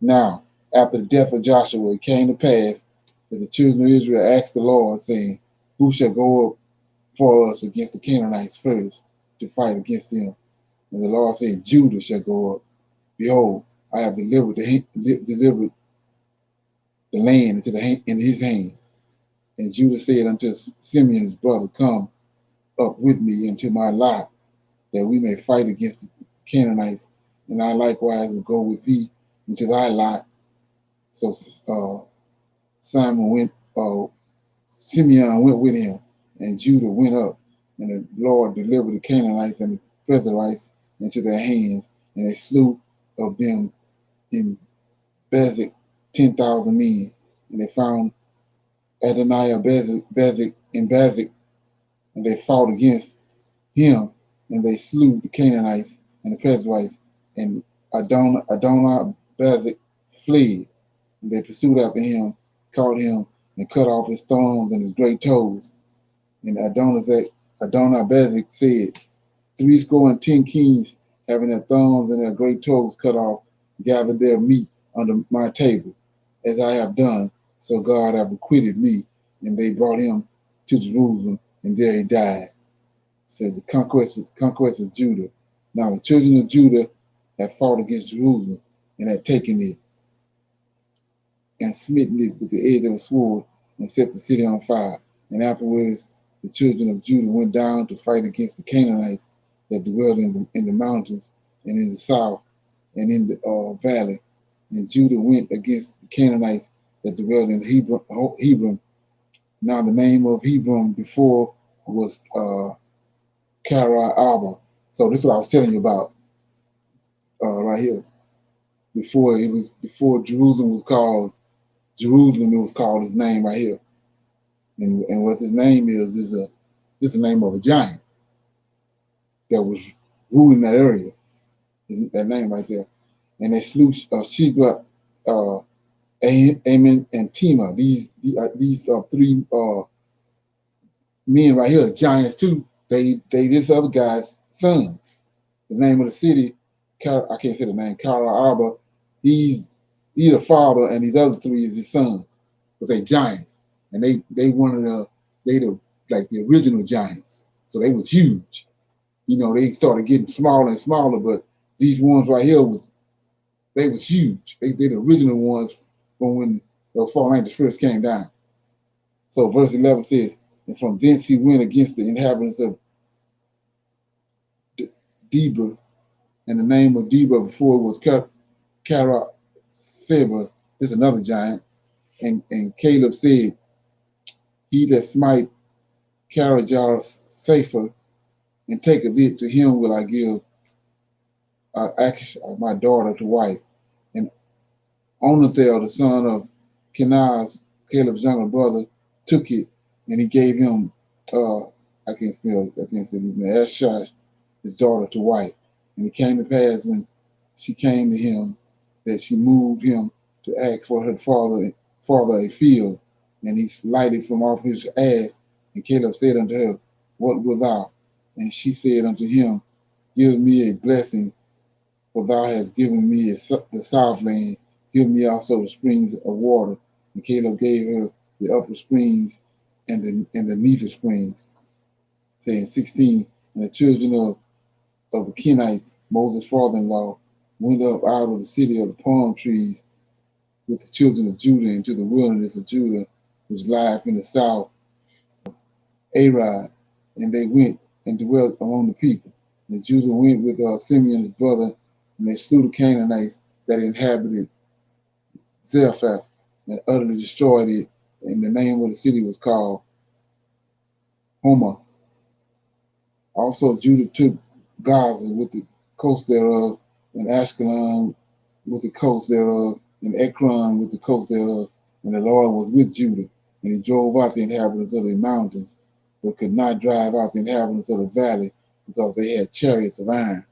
now, after the death of Joshua, it came to pass that the children of Israel asked the Lord, saying, who shall go up for us against the Canaanites first to fight against them? And the Lord said, Judah shall go up. Behold, I have delivered the land in his hands. And Judah said unto Simeon his brother, come up with me into my lot, that we may fight against the Canaanites. And I likewise will go with thee into thy lot, So Simon went, Simeon went with him, and Judah went up, and the Lord delivered the Canaanites and the Perizzites into their hands, and they slew of them in Bezek 10,000 men, and they found Adoniah Bezek in Bezek, and they fought against him, and they slew the Canaanites and the Perizzites, and Adonai Bezek fled, and they pursued after him, caught him, and cut off his thumbs and his great toes. And Adonai Bezek said, 70 kings, having their thumbs and their great toes cut off, gathered their meat under my table, as I have done, so God have acquitted me. And they brought him to Jerusalem, and there he died. Said the conquest of Judah. Now the children of Judah had fought against Jerusalem, and had taken it, and smitten it with the edge of a sword, and set the city on fire. And afterwards the children of Judah went down to fight against the Canaanites that dwelled in the mountains, and in the south, and in the valley. And Judah went against the Canaanites that dwelled in Hebron. Now the name of Hebron before was Kara Arba. So this is what I was telling you about right here. Before Jerusalem was called Jerusalem, it was called his name right here. And what his name is the name of a giant that was ruling that area. That name right there. And they slew Sheba, Ammon, and Tema. These three men right here are giants too. They this other guy's sons. The name of the city, I can't say the name, Kara Arba. He's the father, and these other three is his sons. But they giants, and they one of the like the original giants. So they was huge. You know, they started getting smaller and smaller, but these ones right here was huge. They the original ones from when those fallen angels first came down. So verse 11 says, and from thence he went against the inhabitants of Debir, and the name of Debir before it was Kara Seber. This is another giant. And Caleb said, he that smite Karajar Safer and taketh it, to him will I give Akish, my daughter, to wife. And Onathel, the son of Kenaz, Caleb's younger brother, took it, and he gave him, I can't say these names, Ashash, his daughter, to wife. And it came to pass when she came to him that she moved him to ask for her father a field, and he lighted from off his ass. And Caleb said unto her, what wilt thou? And she said unto him, give me a blessing, for thou hast given me the southland. Give me also the springs of water. And Caleb gave her the upper springs and the nether springs. Saying 16, and the children of the Kenites, Moses' father-in-law, went up out of the city of the palm trees with the children of Judah into the wilderness of Judah, which lieth in the south, Arad, and they went and dwelt among the people. And Judah went with Simeon his brother, and they slew the Canaanites that inhabited Zarephath, and utterly destroyed it. And the name of the city was called Homa. Also Judah took Gaza with the coast thereof, and Ashkelon with the coast thereof, and Ekron with the coast thereof. And the Lord was with Judah, and he drove out the inhabitants of the mountains, but could not drive out the inhabitants of the valley, because they had chariots of iron.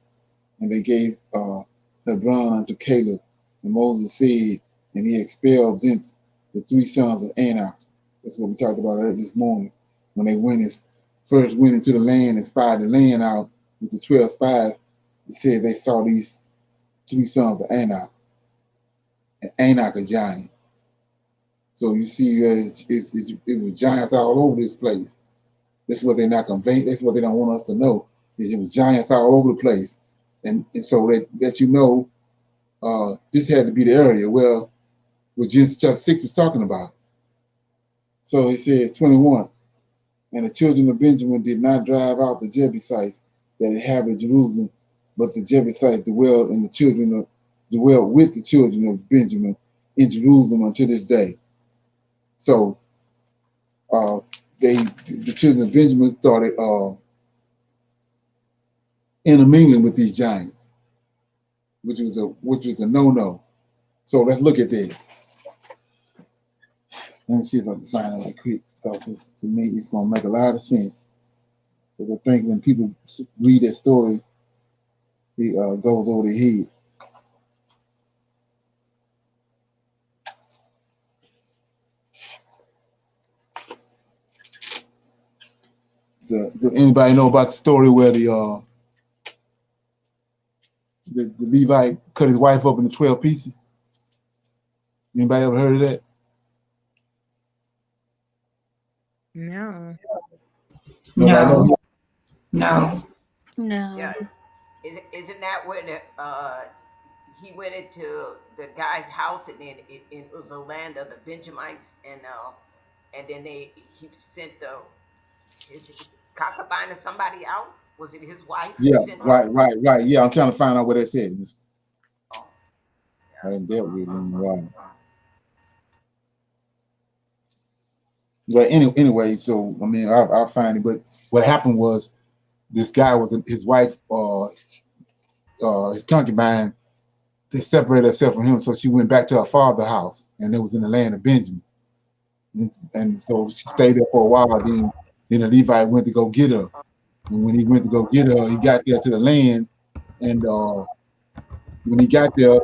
And they gave Hebron unto Caleb. And Moses said, and he expelled thence the three sons of Anak. That's what we talked about this morning, when they first went into the land and spied the land out with the 12 spies. It said they saw these three sons of Anak, and Anak a giant. So you see, it was giants all over this place. That's what they're not conveying. That's what they don't want us to know. Is it was giants all over the place, and so that you know, this had to be the area where Genesis chapter 6 is talking about. So it says 21, and the children of Benjamin did not drive out the Jebusites that inhabited Jerusalem, but the Jebusites dwelled with the children of Benjamin, in Jerusalem until this day. So the children of Benjamin started intermingling with these giants, which was a no-no. So let's look at that. Let me see if I can find it right quick, because to me it's gonna make a lot of sense. Because I think when people read that story, it goes over their head. So, do anybody know about the story where the Levite cut his wife up into 12 pieces? Anybody ever heard of that? No. Nobody No, know? no. No. Yeah. Isn't that where he went into the guy's house, and then it was a land of the Benjamites, and then he sent his concubine or somebody out. Was it his wife he Yeah, sent out? right. Yeah, I'm trying to find out what that said. Oh, I yeah. haven't dealt with it in a while. But anyway, so I mean, I'll find it. But what happened was this guy was his wife, his concubine. They separated herself from him, so she went back to her father's house, and it was in the land of Benjamin. And so she stayed there for a while. Then the Levite went to go get her, and when he went to go get her, he got there to the land, and when he got there,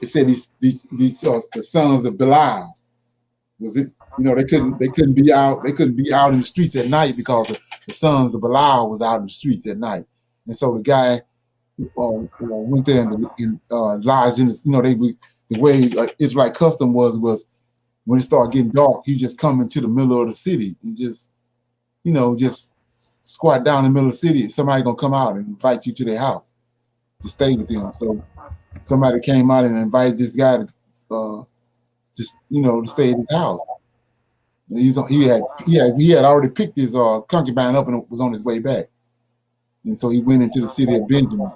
it said the sons of Belial was it. They couldn't be out in the streets at night because the sons of Belial was out in the streets at night, and so the guy went there and lodged in this. The way Israelite custom was when it started getting dark, you just come into the middle of the city and just squat down in the middle of the city. Somebody gonna come out and invite you to their house to stay with them. So somebody came out and invited this guy to to stay at his house. And he had already picked his concubine up and was on his way back. And so he went into the city of Benjamin.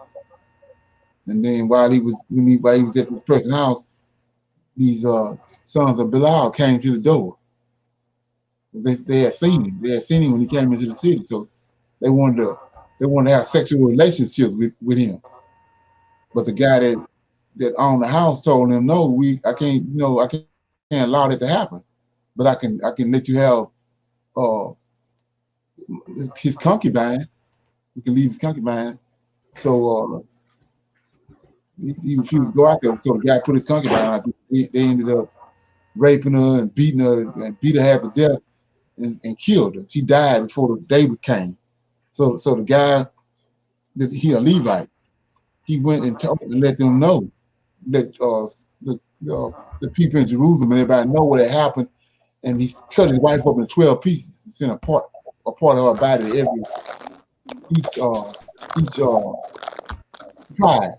And then while he was at this person's house, these sons of Belial came to the door. They had seen him. They had seen him when he came into the city. So they wanted to have sexual relationships with him. But the guy that owned the house told him, no, I can't allow that to happen. But I can let you have uh, his concubine. You can leave his concubine. So he refused to go out there. So the guy put his concubine out there. They ended up raping her and beating her and beat her half to death and killed her. She died before David came. So the guy he a Levite. He went and told and let them know that the people in Jerusalem and everybody know what had happened, and he cut his wife up in 12 pieces and sent a part of her body to each tribe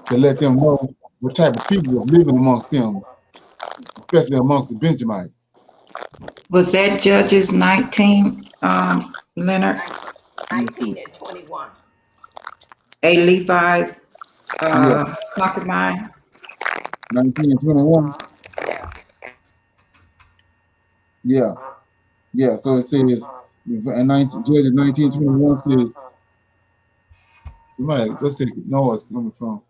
to let them know what type of people was living amongst them, especially amongst the Benjamites. Was that Judges 19, Leonard? 19 and 21. A Levi's Yeah, concubine? 19 and 21. Yeah. Yeah, yeah. So it says in 19, Judges 19:21 says somebody. Let's take it. No, it's coming from.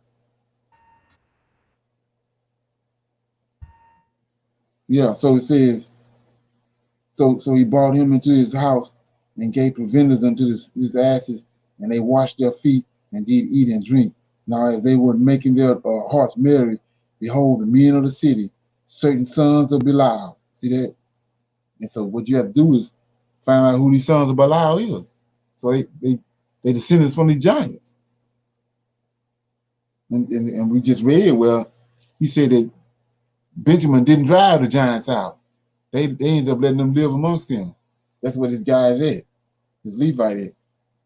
Yeah, so it says so he brought him into his house and gave provenders unto his asses, and they washed their feet and did eat and drink. Now, as they were making their hearts merry, behold, the men of the city, certain sons of Belial. See that? And so, what you have to do is find out who these sons of Belial is. So they descendants from the giants. And we just read well, he said that Benjamin didn't drive the giants out. They ended up letting them live amongst them. That's what this guy is at. This Levite at.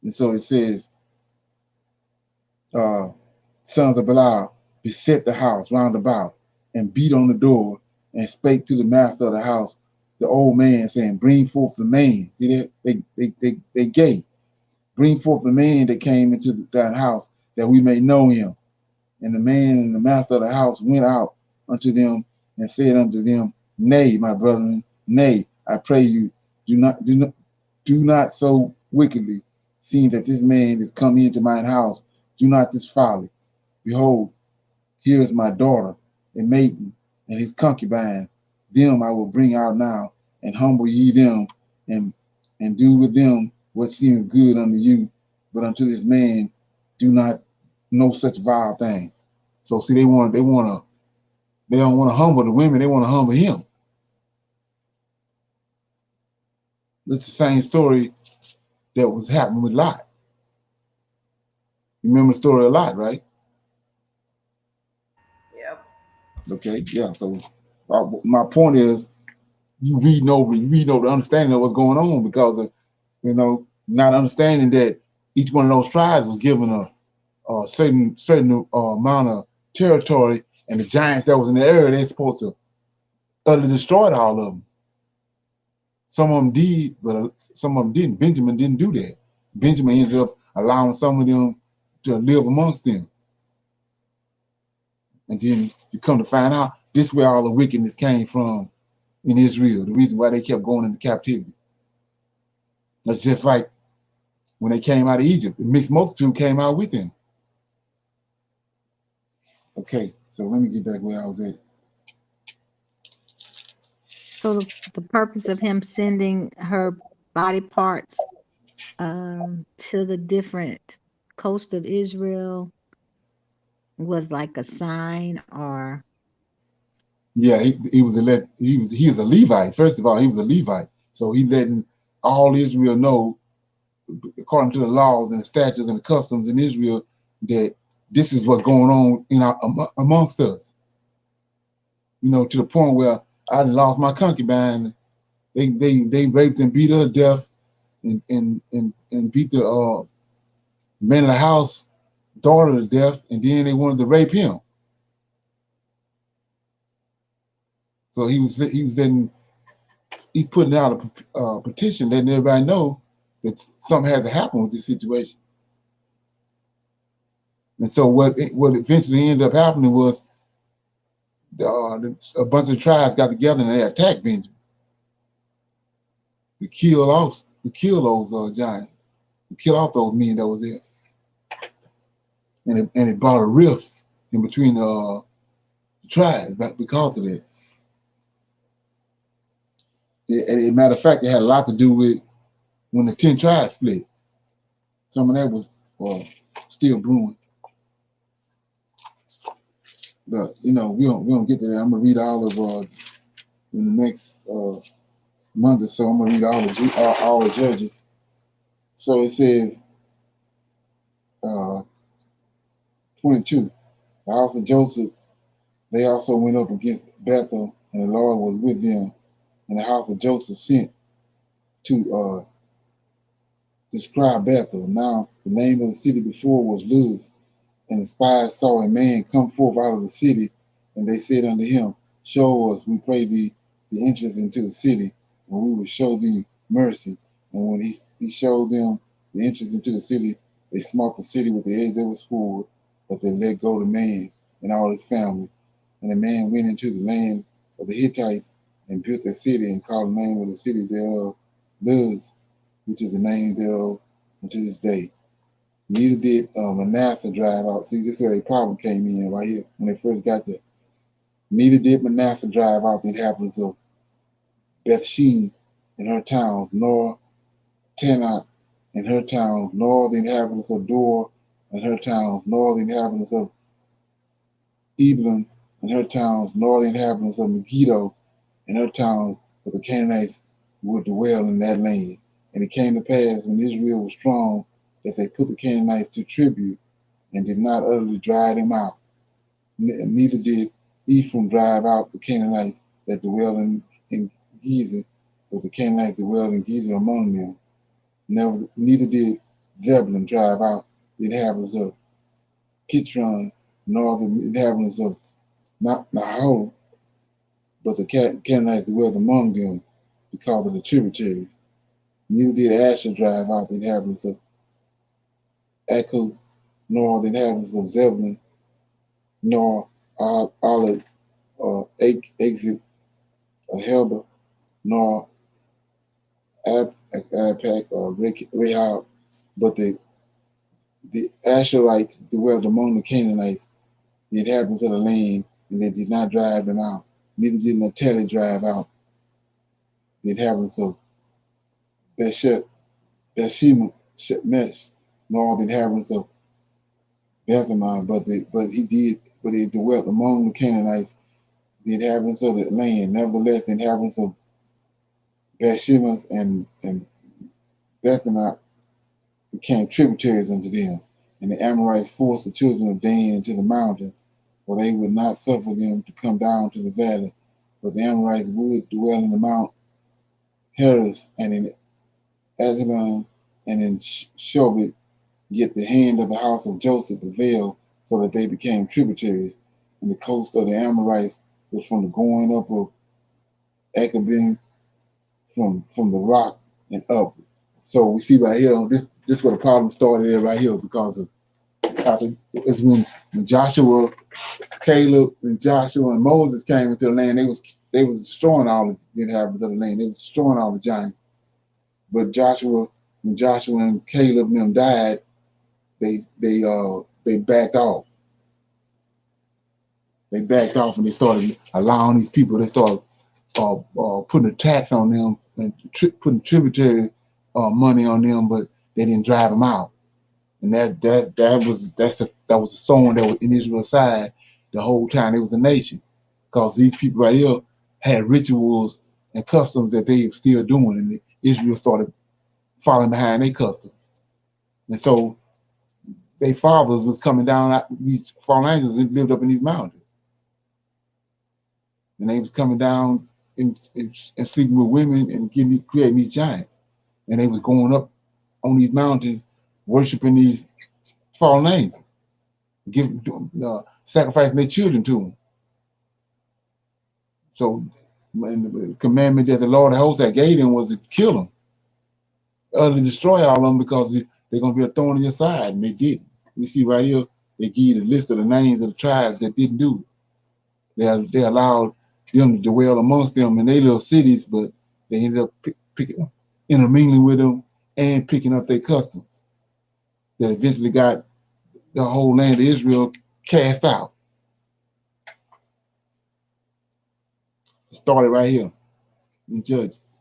And so it says, sons of Belial beset the house round about and beat on the door and spake to the master of the house, the old man, saying, bring forth the man. See that? They gay. Bring forth the man that came into that house that we may know him. And the man and the master of the house went out unto them and said unto them, Nay, my brethren, nay, I pray you, do not so wickedly, seeing that this man is come into mine house. Do not this folly. Behold, here is my daughter, a maiden, and his concubine. Them I will bring out now, and humble ye them, and do with them what seemeth good unto you. But unto this man do not no such vile thing. So see, they don't want to humble the women, they want to humble him. It's the same story that was happening with Lot. You remember the story of Lot, right? Yep. Okay, yeah. So my point is, you reading over the understanding of what's going on, because of not understanding that each one of those tribes was given a certain amount of territory, and the giants that was in the area, they're supposed to utterly destroy all of them. Some of them did, but some of them didn't. Benjamin didn't do that. Benjamin ended up allowing some of them to live amongst them. And then you come to find out this is where all the wickedness came from in Israel, the reason why they kept going into captivity. That's just like when they came out of Egypt, the mixed multitude came out with them. Okay, so let me get back where I was at. So the purpose of him sending her body parts to the different coast of Israel was like a sign, or Yeah, he was a Levite. First of all, he was a Levite, so he letting all Israel know, according to the laws and the statutes and the customs in Israel, that this is what's going on amongst us. To the point where I lost my concubine. They raped and beat her to death, and beat the man of the house daughter to death, and then they wanted to rape him. So he's putting out a petition, letting everybody know that something has to happen with this situation. And so what eventually ended up happening was a bunch of tribes got together and they attacked Benjamin to kill those giants, to kill off those men that was there, and it brought a rift in between the tribes because of that. As a matter of fact, it had a lot to do with when the 10 tribes split. Some of that was still brewing. But we don't get to that. I'm gonna read all of in the next month or so. I'm gonna read all the judges. So it says 22. The house of Joseph, they also went up against Bethel, and the Lord was with them. And the house of Joseph sent to describe Bethel. Now the name of the city before was Luz. And the spies saw a man come forth out of the city, and they said unto him, Show us, we pray thee, the entrance into the city, and we will show thee mercy. And when he showed them the entrance into the city, they smote the city with the edge of a sword, but they let go the man and all his family. And the man went into the land of the Hittites and built a city, and called the name of the city thereof Luz, which is the name thereof unto this day. Neither did Manasseh drive out. See, this is where the problem came in right here when they first got there. Neither did Manasseh drive out the inhabitants of Bethshean and her towns, nor Tanakh and her towns, nor the inhabitants of Dor and her towns, nor the inhabitants of Eblon and her towns, nor the inhabitants of Megiddo and her towns, but the Canaanites would dwell in that land. And it came to pass when Israel was strong that they put the Canaanites to tribute and did not utterly drive them out. Neither did Ephraim drive out the Canaanites that dwell in Gezer, but the Canaanites dwell in Gezer among them. Neither did Zebulun drive out the inhabitants of Kitron, nor the inhabitants of Nahor, but the Canaanites dwelled among them because of the tributaries. Neither did Asher drive out the inhabitants of Akko, nor the inhabitants of Zebulun, nor all of exit a Helba, nor Apak or Rehab, but the Asherites dwelt among the Canaanites, the inhabitants of the land, and they did not drive them out. Neither did Naphtali drive out the inhabitants of Bethshemesh, nor the inhabitants of Bethlehem, but he dwelt among the Canaanites, the inhabitants of the land. Nevertheless, the inhabitants of Bethshemesh and Bethlehem became tributaries unto them. And the Amorites forced the children of Dan into the mountains, for they would not suffer them to come down to the valley. But the Amorites would dwell in the Mount Heres and in Ajalon and in Shobit, yet the hand of the house of Joseph prevailed, so that they became tributaries. And the coast of the Amorites was from the going up of Akabim, from the rock and up. So we see right here, this where the problem started there right here, because it's when Joshua, Caleb, and Joshua and Moses came into the land, they was destroying all the inhabitants of the land. They was destroying all the giants. But when Joshua and Caleb and them died, they backed off. They backed off and they started allowing these people. They started putting a tax on them and putting tributary money on them, but they didn't drive them out. And that was the song that was in Israel's side the whole time they was a nation, because these people right here had rituals and customs that they were still doing, and Israel started following behind their customs. And so their fathers was coming down, these fallen angels lived up in these mountains, and they was coming down and sleeping with women and creating these giants, and they was going up on these mountains worshiping these fallen angels, sacrificing their children to them. So the commandment that the Lord of hosts had gave them was to kill them, utterly destroy all of them, because they're going to be a thorn in your side, and they didn't. We see right here, they give you the list of the names of the tribes that didn't do it. They allowed them to dwell amongst them in their little cities, but they ended up picking up, intermingling with them and picking up their customs that eventually got the whole land of Israel cast out. It started right here in Judges.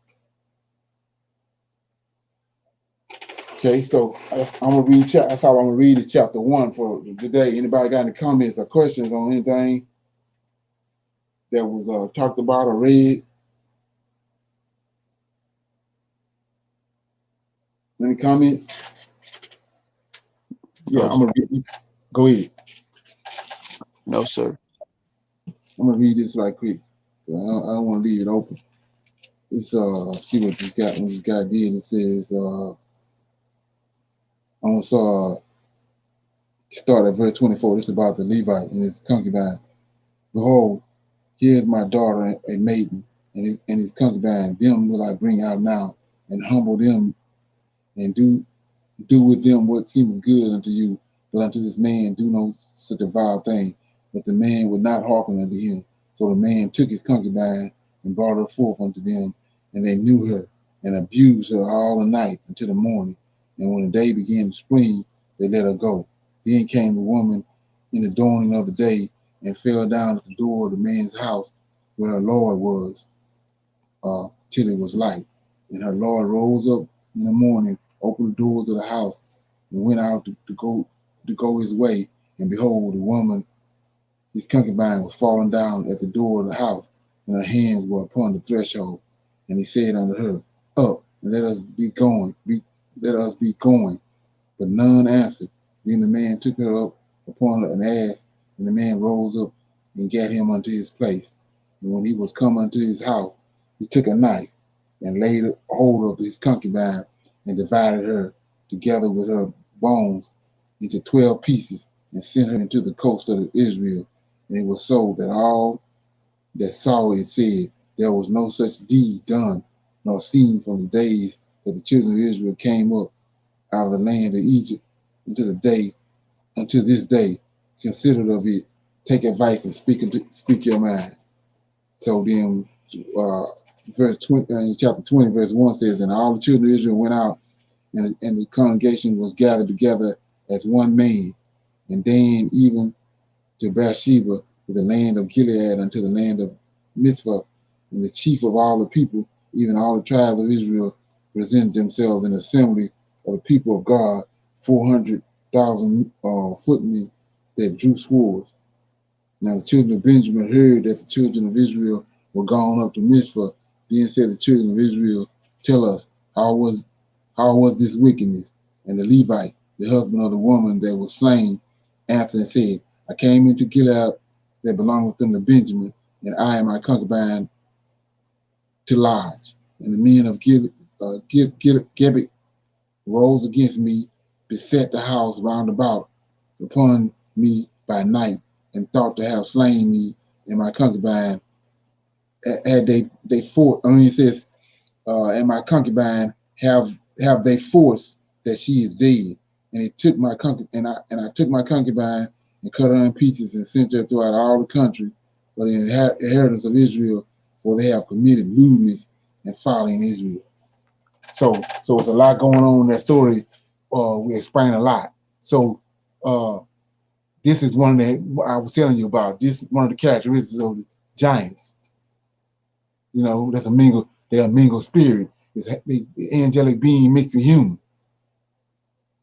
Okay, so I'm gonna read. That's how I'm gonna read is chapter 1 for today. Anybody got any comments or questions on anything that was talked about or read? Any comments? Yeah, No, I'm gonna read. Go ahead. no, sir. I'm gonna read this right quick. I don't want to leave it open. It's see what this guy did. It says I'm gonna start at verse 24. This is about the Levite and his concubine. Behold, here is my daughter, a maiden, and his concubine. Them will I bring out now, and humble them, and do with them what seemeth good unto you. But unto this man do no such a vile thing. But the man would not hearken unto him. So the man took his concubine and brought her forth unto them, and they knew her, and abused her all the night until the morning. And when the day began to spring, they let her go. Then came the woman in the dawning of the day, and fell down at the door of the man's house where her Lord was, till it was light. And her Lord rose up in the morning, opened the doors of the house, and went out to go his way. And behold, the woman, his concubine, was fallen down at the door of the house, and her hands were upon the threshold. And he said unto her, Up, and let us be going. Let us be going. But none answered. Then the man took her up upon an ass, and the man rose up and gat him unto his place. And when he was come unto his house, he took a knife and laid hold of his concubine, and divided her together with her bones into 12 pieces, and sent her into the coast of Israel. And it was so that all that saw it said, there was no such deed done, nor seen from the days that the children of Israel came up out of the land of Egypt until this day. Consider of it, take advice and speak your mind. So then, verse 20, chapter 20, verse 1 says, and all the children of Israel went out, and the congregation was gathered together as one man, and then even to Beersheba, to the land of Gilead, unto the land of Mizpah, and the chief of all the people, even all the tribes of Israel, presented themselves in the assembly of the people of God, 400,000 footmen that drew swords. Now the children of Benjamin heard that the children of Israel were gone up to Mizpah. Then said the children of Israel, tell us, how was this wickedness? And the Levite, the husband of the woman that was slain, answered and said, I came into Gilead that belonged with them to Benjamin, and I and my concubine to lodge. And the men of Gibeah rose against me, beset the house round about upon me by night, and thought to have slain me and my concubine. Had they fought, I mean, it says, and my concubine have they forced that she is dead. And he took my I took my concubine and cut her in pieces and sent her throughout all the country for the inheritance of Israel, for they have committed lewdness and folly in Israel. So it's a lot going on in that story. We explain a lot. So this is one that I was telling you about. This is one of the characteristics of the giants. You know, that's a mingle. They're a mingled spirit. It's the angelic being mixed with human.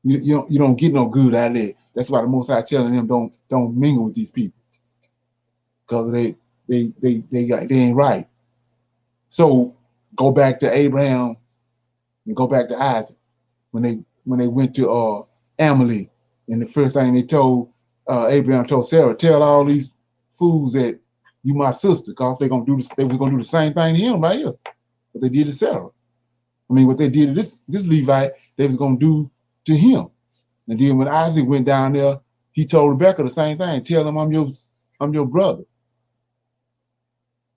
You don't get no good out of it. That's why the Most High telling them don't mingle with these people, because they ain't right. So go back to Abraham and go back to Isaac when they went to Amalek, and the first thing they told Abraham told Sarah, tell all these fools that you my sister, because they were gonna do the same thing to him right here, what they did to Sarah. I mean, what they did to this Levite, they was gonna do to him. And then when Isaac went down there, he told Rebecca the same thing. Tell him I'm your brother.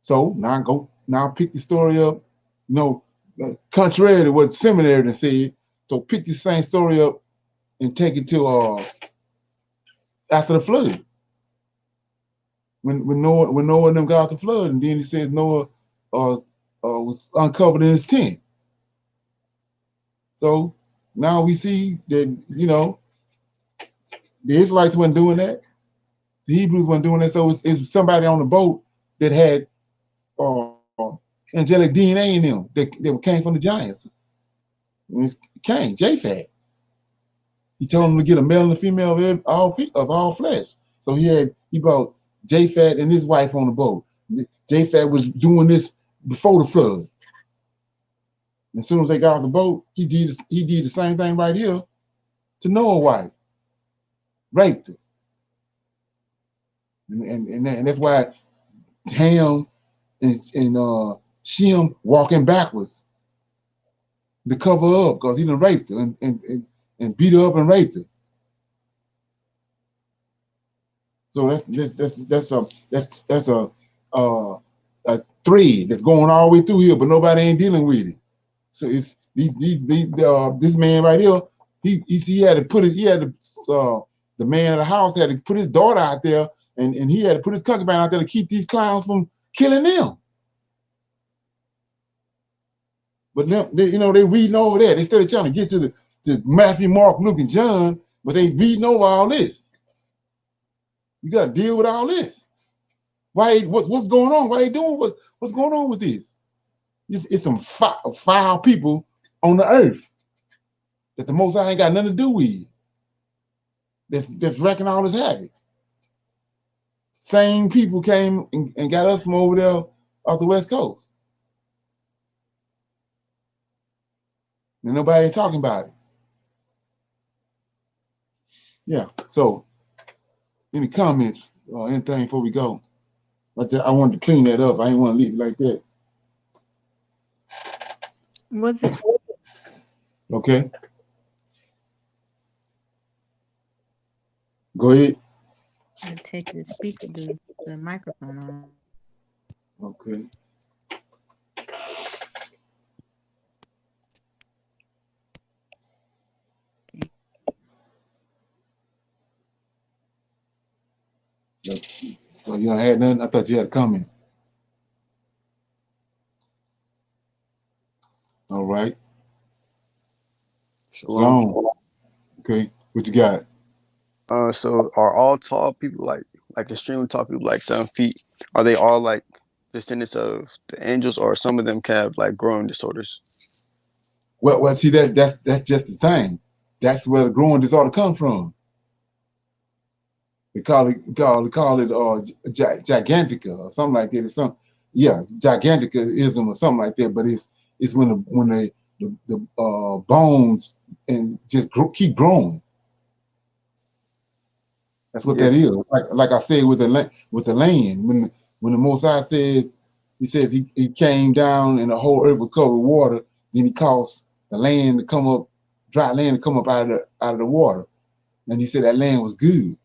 So now pick the story up, contrary to what seminary said. So pick the same story up and take it to after the flood. When Noah and them got the flood, and then he says Noah was uncovered in his tent. So now we see that the Israelites weren't doing that. The Hebrews weren't doing that. So it's somebody on the boat that had angelic DNA in them that came from the giants. It's Cain, Japheth. He told him to get a male and a female of all flesh. So he brought Japheth and his wife on the boat. Japheth was doing this before the flood. As soon as they got off the boat, he did the same thing right here to Noah's wife, raped her, and that's why Ham and Shem walking backwards to cover up, because he done raped her and beat her up and raped her. So that's a thread that's going all the way through here, but nobody ain't dealing with it. So it's this man right here. He had to put it. He had to the man of the house had to put his daughter out there, and he had to put his concubine out there to keep these clowns from killing them. But they reading over that. Instead of trying to get to Matthew, Mark, Luke, and John, but they reading over all this. You got to deal with all this. Why? What's going on? Why they doing what's going on with this? It's some foul people on the earth that the Most High ain't got nothing to do with. That's wrecking all this havoc. Same people came and got us from over there off the West Coast. And nobody ain't talking about it. Yeah. So, any comments or anything before we go? I wanted to clean that up. I didn't want to leave it like that. Was it? Okay. Go ahead. I take the speaker, the microphone on. Okay. So you don't had nothing? I thought you had a comment. All right. Shalom. Shalom. Okay. What you got? So are all tall people like extremely tall people like 7 feet? Are they all like descendants of the angels, or some of them can have like growing disorders? Well, see that's just the thing. That's where the growing disorder comes from. They call it gigantica or something like that. It's some yeah, giganticaism or something like that. But it's when the bones and just keep growing. That's what Yeah. that is. Like I said with the land, when the Most High says he came down and the whole earth was covered with water, then he caused the land to come up, dry land to come up out of the water, and he said that land was good.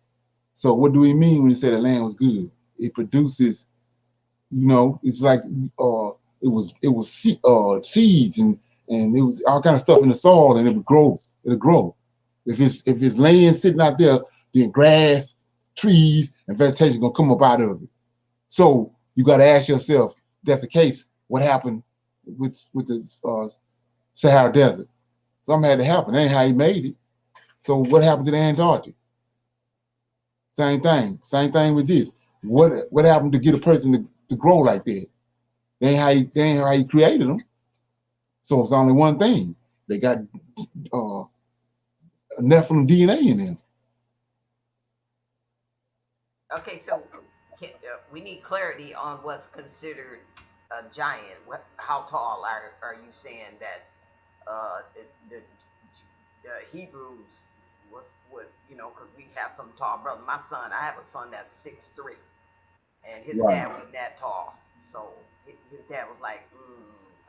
So what do he mean when he said the land was good? It produces, it's like seeds and it was all kind of stuff in the soil and it would grow. It'll grow. If it's land sitting out there, then grass, trees, and vegetation gonna come up out of it. So you got to ask yourself, if that's the case, what happened with the Sahara Desert? Something had to happen. That ain't how he made it. So what happened to the Antarctic? Same thing. Same thing with this. What happened to get a person to grow like that? They ain't how he created them. So it's only one thing. They got Nephilim DNA in them. Okay, so we need clarity on what's considered a giant. How tall are you saying that the Hebrews was what because we have some tall brother. My son, I have a son that's 6'3", and his Right. dad wasn't that tall. So his dad was like,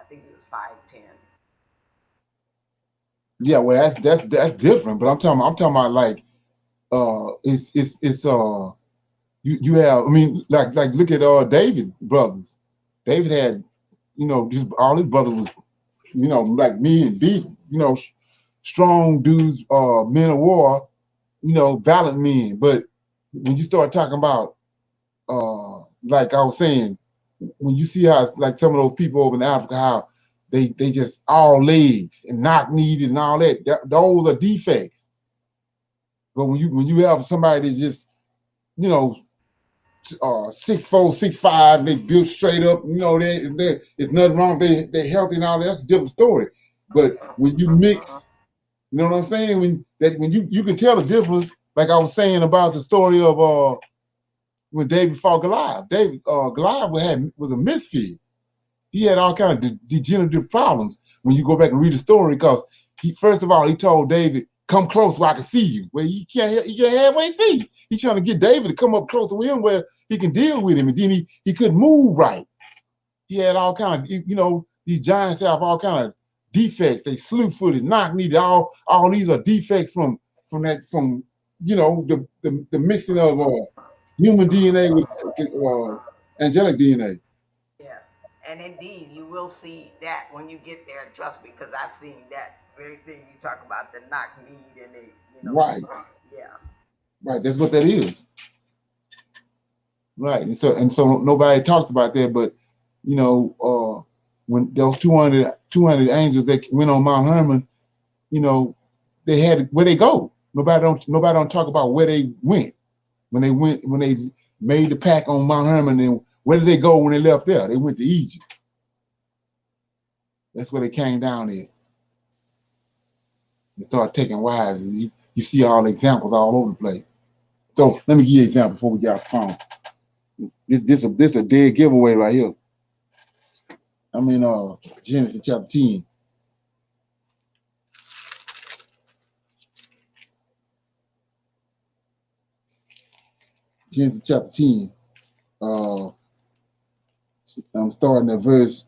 I think he was 5'10". Yeah, well that's different. But I'm talking about like it's you have, I mean, like look at David brothers. David had, just all his brothers was, like me and big, strong dudes, men of war, valiant men. But when you start talking about like I was saying, when you see how like some of those people over in Africa, how they just all legs and knock kneed and all those are defects. But when you have somebody that just, you know, 6'4", 6'5", they built straight up. There's nothing wrong. They're healthy and all that. That's a different story. But when you mix, you know what I'm saying? When you can tell the difference. Like I was saying about the story of when David fought Goliath. Goliath was a misfit. He had all kind of degenerative problems when you go back and read the story, because first of all he told David, come close where I can see you. Well, he can't halfway see. He's trying to get David to come up closer with him where he can deal with him, and then he couldn't move right. He had all kind of, these giants have all kind of defects. They slew-footed, knock-kneed. All these are defects from the mixing of human DNA with angelic DNA. Yeah, and indeed, you will see that when you get there. Trust me, because I've seen that very thing you talk about, the knock kneed and Right, yeah. right. That's what that is. Right, and so nobody talks about that, but when those 200 angels that went on Mount Hermon, they had where they go. Nobody don't talk about where they went when they made the pack on Mount Hermon. And where did they go when they left there? They went to Egypt. That's where they came down there and started taking wives. And you see all the examples all over the place. So let me give you an example before we get off the phone. This a dead giveaway right here. I'm in Genesis chapter 10. Genesis chapter 10. I'm starting at verse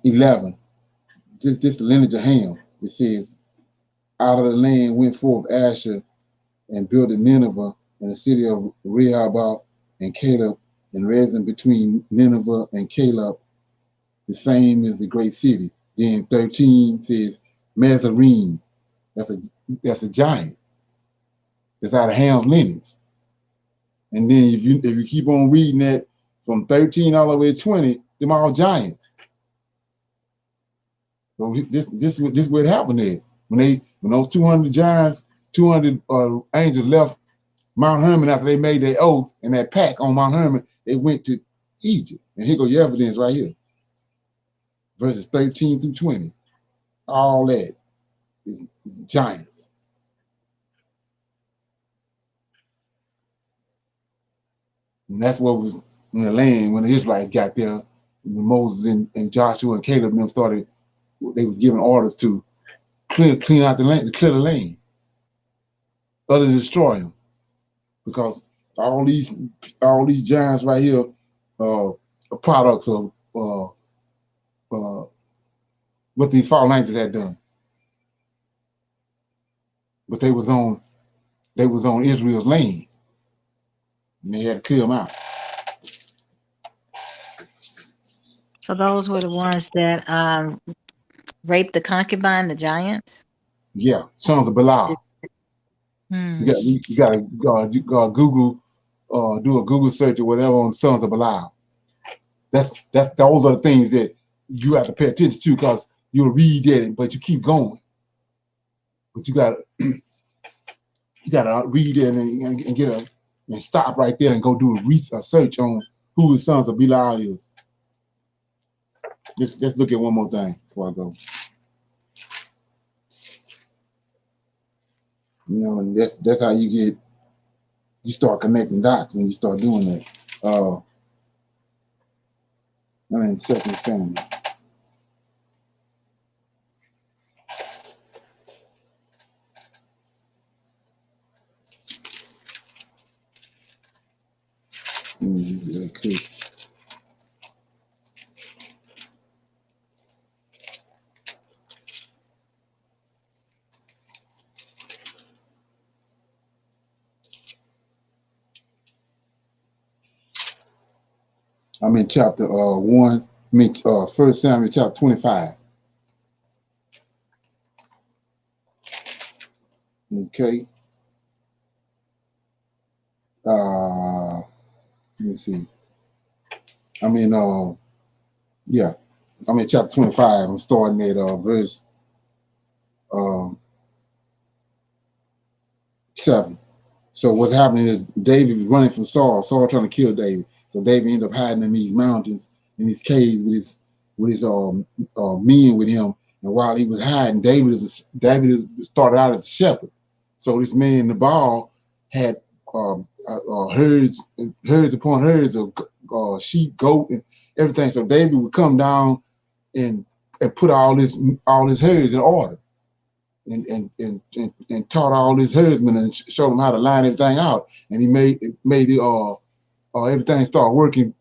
11. This the lineage of Ham. It says, out of the land went forth Asher and built in Nineveh and the city of Rehoboth and Caleb and resin between Nineveh and Caleb, the same as the great city. Then 13 says Mezarine. That's a giant. That's out of Ham's lineage. And then if you keep on reading that from 13 all the way to 20, them all giants. So this what happened there. When those 200 giants, 200 angels left Mount Hermon after they made their oath and that pact on Mount Hermon, they went to Egypt. And here go your evidence right here. Verses 13 through 20. All that is giants. And that's what was in the land when the Israelites got there. When Moses and Joshua and Caleb and them started, they was giving orders to clean out the land, to clear the land, other than destroy them. Because all these giants right here are products of what these fallen angels had done. But they was on Israel's land, and they had to clear them out. So those were the ones that raped the concubine, the giants. Yeah, sons of Belial. Hmm. You got to Google, do a Google search or whatever on sons of Belial. Those are the things that you have to pay attention to, because you'll read it, but you keep going. But you gotta read it and get and stop right there and go do a search on who the sons of Belial is. Let's look at one more thing before I go. You know, and that's how you start connecting dots when you start doing that. I'm in 2 Samuel. Really quick. I'm in chapter 1. I mean, 1 Samuel chapter 25. Okay. Let me see. I'm in chapter 25. I'm starting at verse 7. So what's happening is David was running from Saul. Saul trying to kill David. So David ended up hiding in these mountains, in these caves with his men with him. And while he was hiding, David started out as a shepherd. So this man Nabal had herds upon herds of sheep, goat, and everything. So David would come down and put all his herds in order. And taught all his herdsmen and showed them how to line everything out. And he made everything start working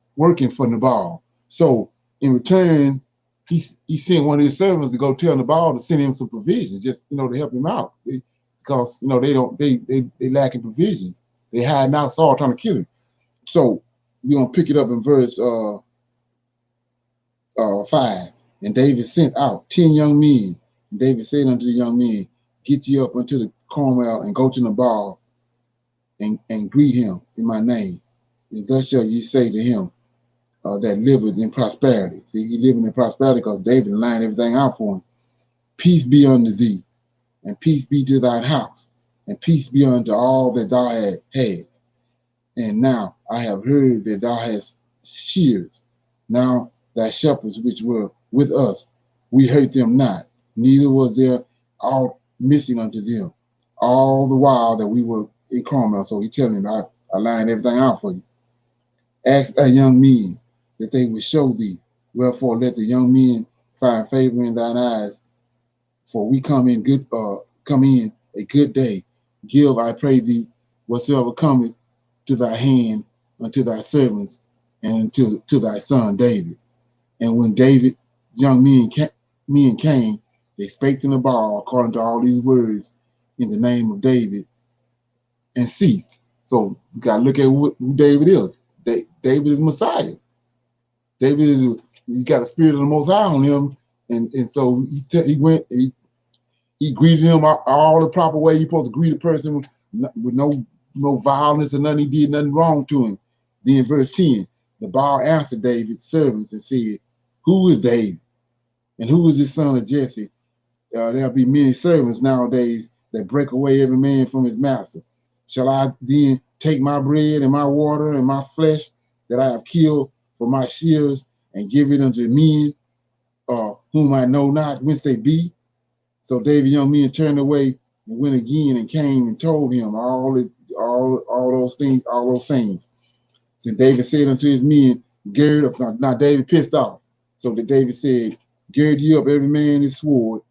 for Nabal. So in return, he sent one of his servants to go tell Nabal to send him some provisions, just to help him out, because they lacking provisions. They hiding out. Saul trying to kill him. So we're gonna pick it up in verse 5. And David sent out 10 young men. And David said unto the young men, get ye up unto the Carmel and go to Nabal and greet him in my name. And thus shall ye say to him that liveth in prosperity. See, he living in prosperity because David lined everything out for him. Peace be unto thee, and peace be to thine house, and peace be unto all that thou hast. And now I have heard that thou hast shears. Now thy shepherds which were with us, we hurt them not, neither was there aught missing unto them, all the while that we were in Carmel. So he telling him, I lined everything out for you. Ask thy young men that they will show thee. Wherefore let the young men find favor in thine eyes, for we come in a good day. Give, I pray thee, whatsoever cometh to thy hand unto thy servants and to thy son David. And when David young men came, they spake to Nabal according to all these words in the name of David, and ceased. So you got to look at who David is. David is Messiah. He's got a spirit of the Most High on him, and so he went. He greeted him all the proper way you're supposed to greet a person with no violence, and nothing. He did nothing wrong to him. Then verse 10, The Baal answered David's servants and said, "Who is David? And who is this son of Jesse? There'll be many servants nowadays that break away every man from his master. Shall I then take my bread and my water and my flesh that I have killed for my shears and give it unto men whom I know not whence they be?" So David young men turned away and went again and came and told him all those things. So David said unto his men, "Gird up." Now David pissed off. So that David said, "Gird ye up every man his sword."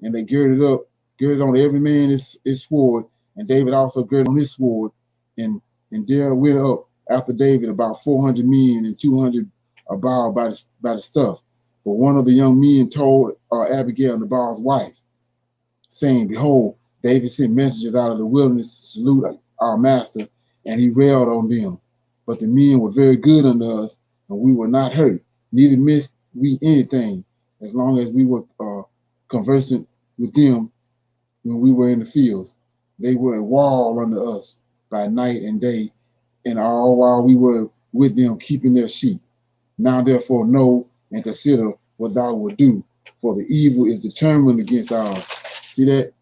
And they girded on every man his sword. And David also girded on his sword. And there went up after David about 400 men and 200 Baal by the stuff. But one of the young men told Abigail, Nabal's wife, saying, "Behold, David sent messengers out of the wilderness to salute our master, and he railed on them. But the men were very good unto us, and we were not hurt, neither missed we anything, as long as we were conversant with them when we were in the fields. They were a wall unto us by night and day, and all while we were with them keeping their sheep. Now therefore know and consider what thou wilt do, for the evil is determined against our," see that?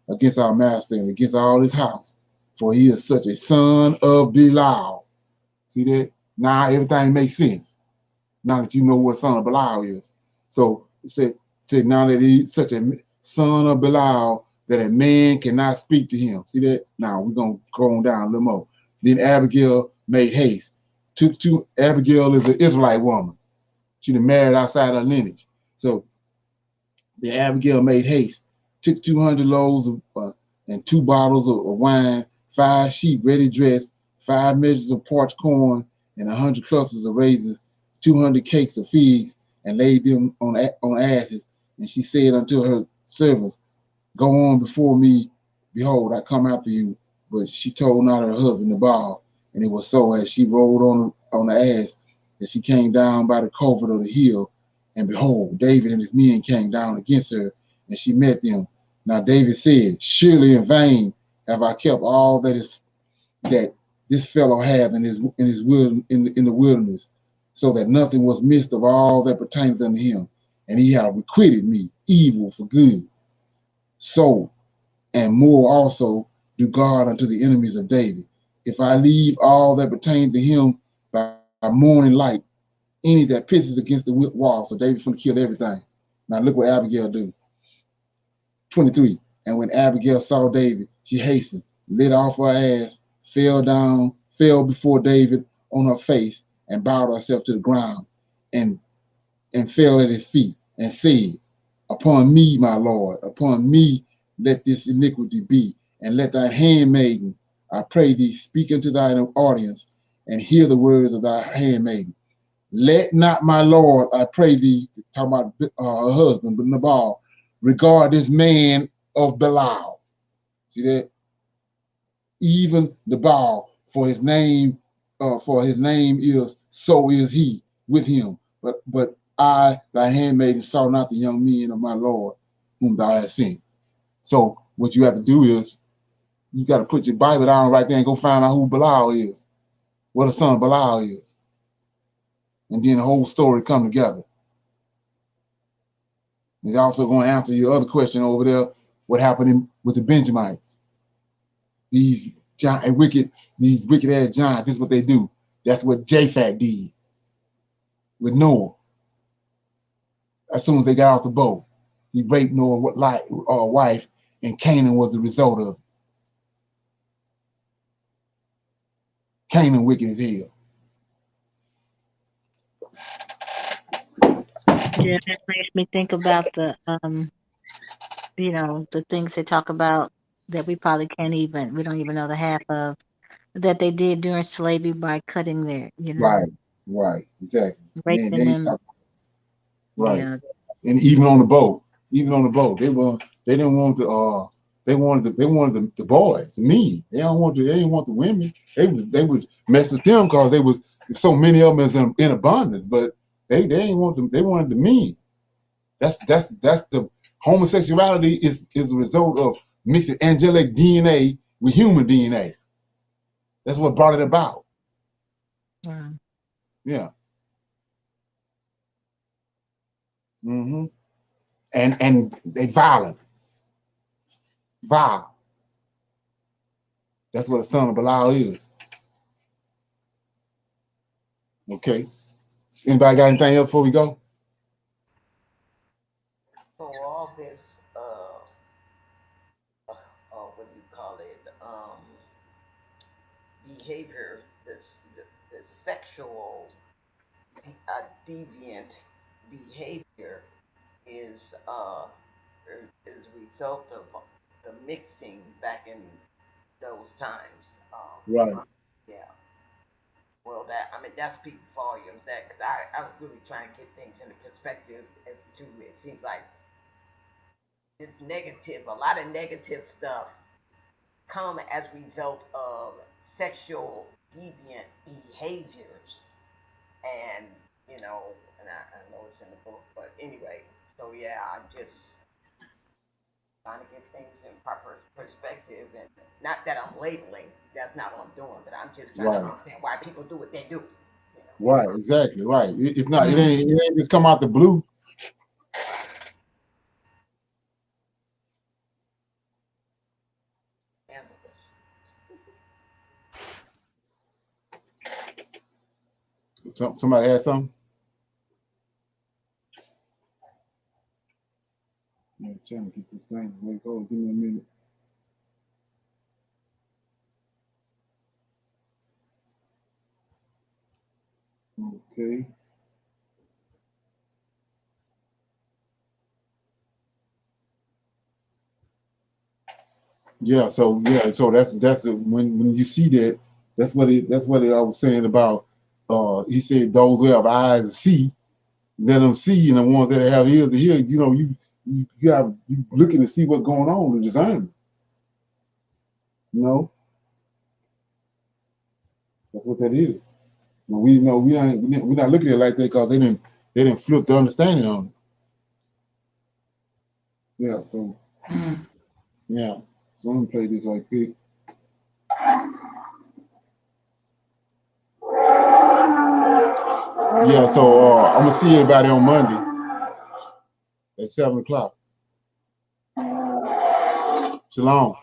"Against our master and against all his house. For he is such a son of Belial." See that? Now everything makes sense. Now that you know what son of Belial is. So it said now that he's such a son of Belial that a man cannot speak to him. See that? Now we're going to go on down a little more. Then Abigail made haste. Abigail is an Israelite woman. She done married outside her lineage. So the Abigail made haste, took 200 loaves and 2 bottles of wine, 5 sheep ready dressed, 5 measures of parched corn, and 100 clusters of raisins, 200 cakes of figs, and laid them on asses. And she said unto her servants, "Go on before me. Behold, I come after you." But she told not her husband Nabal. And it was so, as she rode on the ass, that she came down by the covert of the hill. And behold, David and his men came down against her, and she met them. Now David said, "Surely in vain have I kept all that this fellow hath in the wilderness, so that nothing was missed of all that pertains unto him. And he hath requited me evil for good. So and more also do God unto the enemies of David. If I leave all that pertains to him by morning light, any that pisses against the wall." So David's going to kill everything. Now look what Abigail do. 23. And when Abigail saw David, she hastened, lit off her ass, fell before David on her face, and bowed herself to the ground, and fell at his feet, and said, "Upon me, my Lord, upon me let this iniquity be, and let thy handmaiden, I pray thee, speak unto thine audience, and hear the words of thy handmaiden. Let not my Lord, I pray thee," talking about her husband, but Nabal, "regard this man of Belial." See that? Even Nabal, for his name is, so is he with him. But I, thy handmaiden, saw not the young men of my Lord, whom thou hast sent. So what you have to do is, you got to put your Bible down right there and go find out who Belial is, what a son of Belial is. And then the whole story come together. He's also going to answer your other question over there, what happened with the Benjamites. These wicked ass giants, this is what they do. That's what Japhet did with Noah. As soon as they got off the boat, he raped Noah's wife, and Canaan was the result of it. Canaan wicked as hell. Yeah, that makes me think about the the things they talk about that we don't even know the half of, that they did during slavery by cutting their, Right, exactly. raping them. Right. Yeah. And even on the boat, they didn't want the boys, the men. They didn't want the women. They would mess with them because they was so many of them in abundance, but they didn't want them. They wanted the men. That's the homosexuality is a result of mixing angelic DNA with human DNA. That's what brought it about. Wow. Yeah. Mm-hmm. And they violent. Vile. That's what a son of Belial is. Okay. Anybody got anything else before we go? So all this, what do you call it? Behavior, the sexual deviant behavior is is a result of the mixing back in those times. Right. Yeah. Well, that I mean that speaks volumes. That because I was really trying to get things into perspective as to it seems like it's negative. A lot of negative stuff come as a result of sexual deviant behaviors, and I know it's in the book, but anyway. So yeah, I'm just trying to get things in proper perspective, and not that I'm labeling. That's not what I'm doing, but I'm just trying to Right. understand why people do what they do. Right. Exactly. Right. It's not. Mm. It ain't just come out the blue. Somebody asked something. I'm trying to get this thing. Wait, hold on, give me a minute. Okay. So that's when you see that, that's what I was saying about he said those who have eyes to see, let them see, and the ones that have ears to hear, you looking to see what's going on to discern. You know, that's what that is. But we know we're not looking at it like that because they didn't flip the understanding on it. Yeah, so Mm. yeah. So I'm gonna play this right quick. Yeah, so I'm gonna see everybody on Monday at 7 o'clock. Shalom.